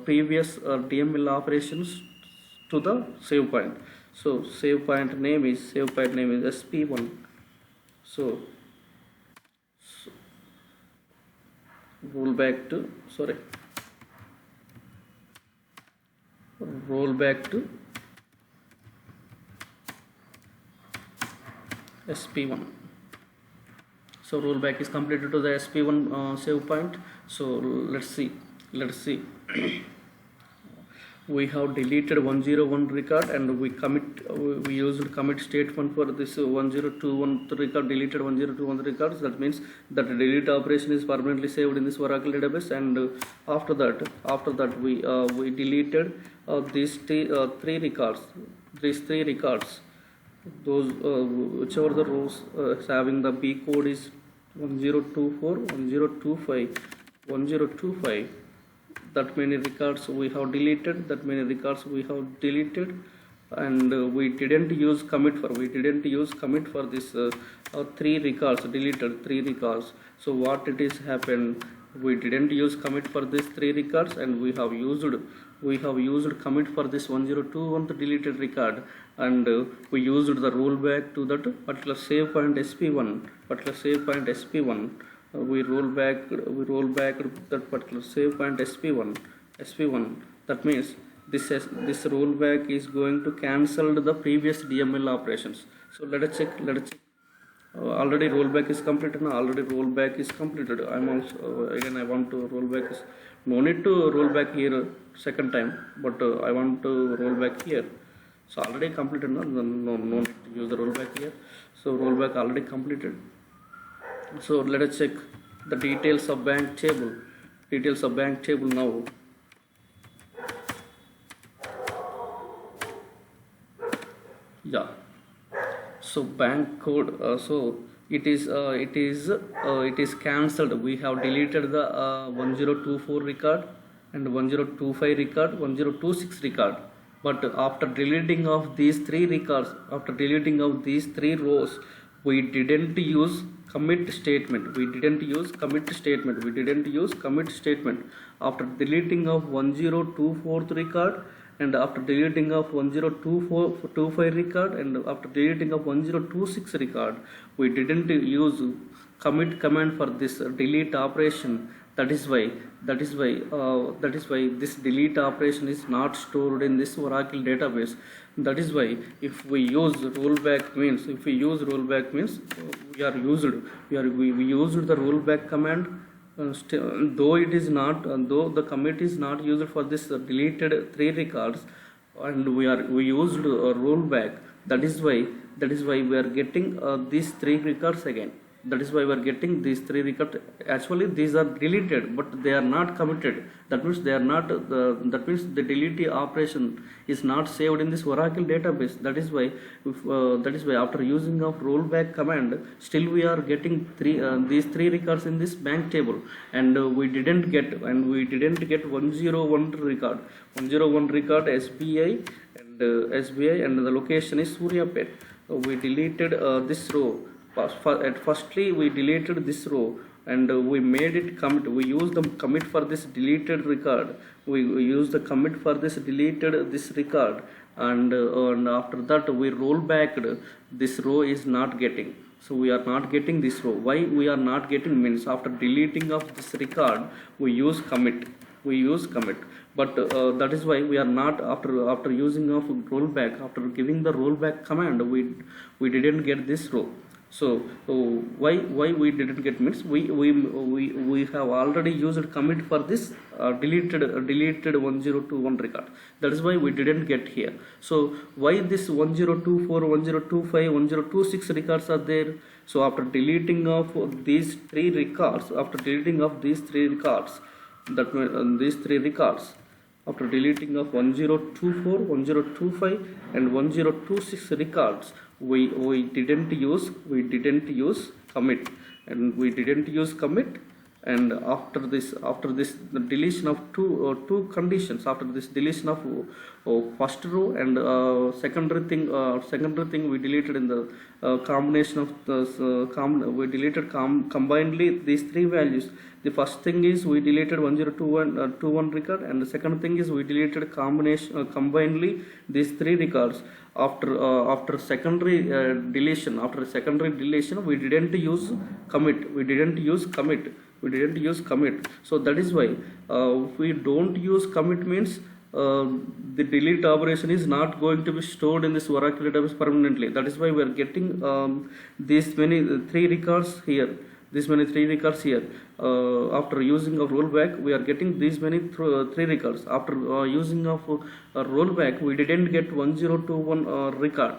previous DML operations to the save point. So save point name is sp1. So roll back to sp1. So rollback is completed to the SP1 save point. So let's see. We have deleted 101 record and we used commit statement for this 1021 record, deleted 1021 records. That means that the delete operation is permanently saved in this Oracle database, and after that we deleted these three records, those whichever the rows having the B code is 1024, 1025, 1025. That many records we have deleted, and we didn't use commit for this three records, deleted three records. So what it is happened, we didn't use commit for these three records, and we have used commit for this 1021 deleted record, and we used the rollback to that particular save point SP1, we roll back that particular save point SP1. That means this rollback is going to cancel the previous DML operations. So let us check. Already rollback is completed. I'm also again I want to rollback. No need to roll back here second time, but I want to roll back here. So already completed. No need to use the rollback here. So rollback already completed. So let us check the details of bank table. Now. Yeah. So bank code. So it is cancelled. We have deleted the 1024 record and 1025 record, 1026 record. But after deleting of these three records, after deleting of these three rows, we didn't use commit statement. After deleting of 1024 record, and after deleting of 1025 record, and after deleting of 1026 record, we didn't use commit command for this delete operation. That is why this delete operation is not stored in this Oracle database. That is why if we use rollback means, we used the rollback command. Though the commit is not used for this deleted three records, and we used rollback. That is why we are getting these three records again. Actually these are deleted, but they are not committed. That means the delete operation is not saved in this Oracle database. That is why after using of rollback command, still we are getting these three records in this bank table, and we didn't get 101 record SBI, and the location is Suryapet. We deleted this row. Firstly we deleted this row, and we made it commit. We used the commit for this deleted record. This record, and after that we roll back. This row is not getting. So we are not getting this row. Why we are not getting means, after deleting of this record we use commit. But that is why we are not, after using of rollback, after giving the rollback command, we didn't get this row. So why we didn't get means, we have already used commit for this deleted 1021 record. That is why we didn't get here. So why this 1024, 1025, 1026 records are there? So after deleting of these three records, after deleting of these three records, after deleting of 1024, 1025 and 1026 records, we didn't use commit, and after this the deletion of two conditions, after this deletion of first row and secondary thing we deleted in the combination of the we deleted combinedly these three values. The first thing is we deleted 1021 record, and the second thing is we deleted combinedly these three records. After secondary deletion, we didn't use commit. So that is why if we don't use commit means, the delete operation is not going to be stored in this Oracle database permanently. That is why we are getting these many three records here. these many three records here. After using a rollback, we are getting these many three records. After using of a rollback, we didn't get 1021 record.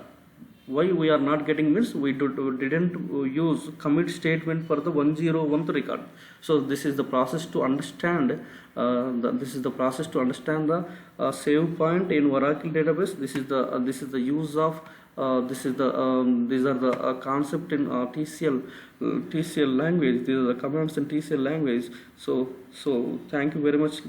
Why we are not getting means we didn't use commit statement for the 101th record. So this is the process to understand the save point in Oracle database. This is the use of these are the concept in TCL language. These are the commands in TCL language. So thank you very much,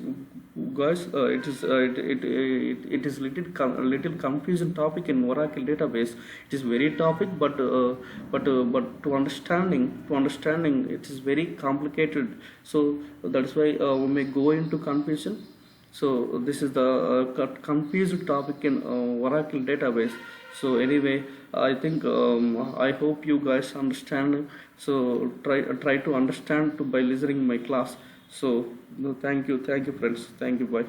guys. It is little confusing topic in Oracle database. It is very topic, but to understanding it is very complicated. So that's why we may go into confusion. So this is the confused topic in Oracle database. So anyway, I think I hope you guys understand. So try to understand by listening my class. So thank you friends, thank you, bye.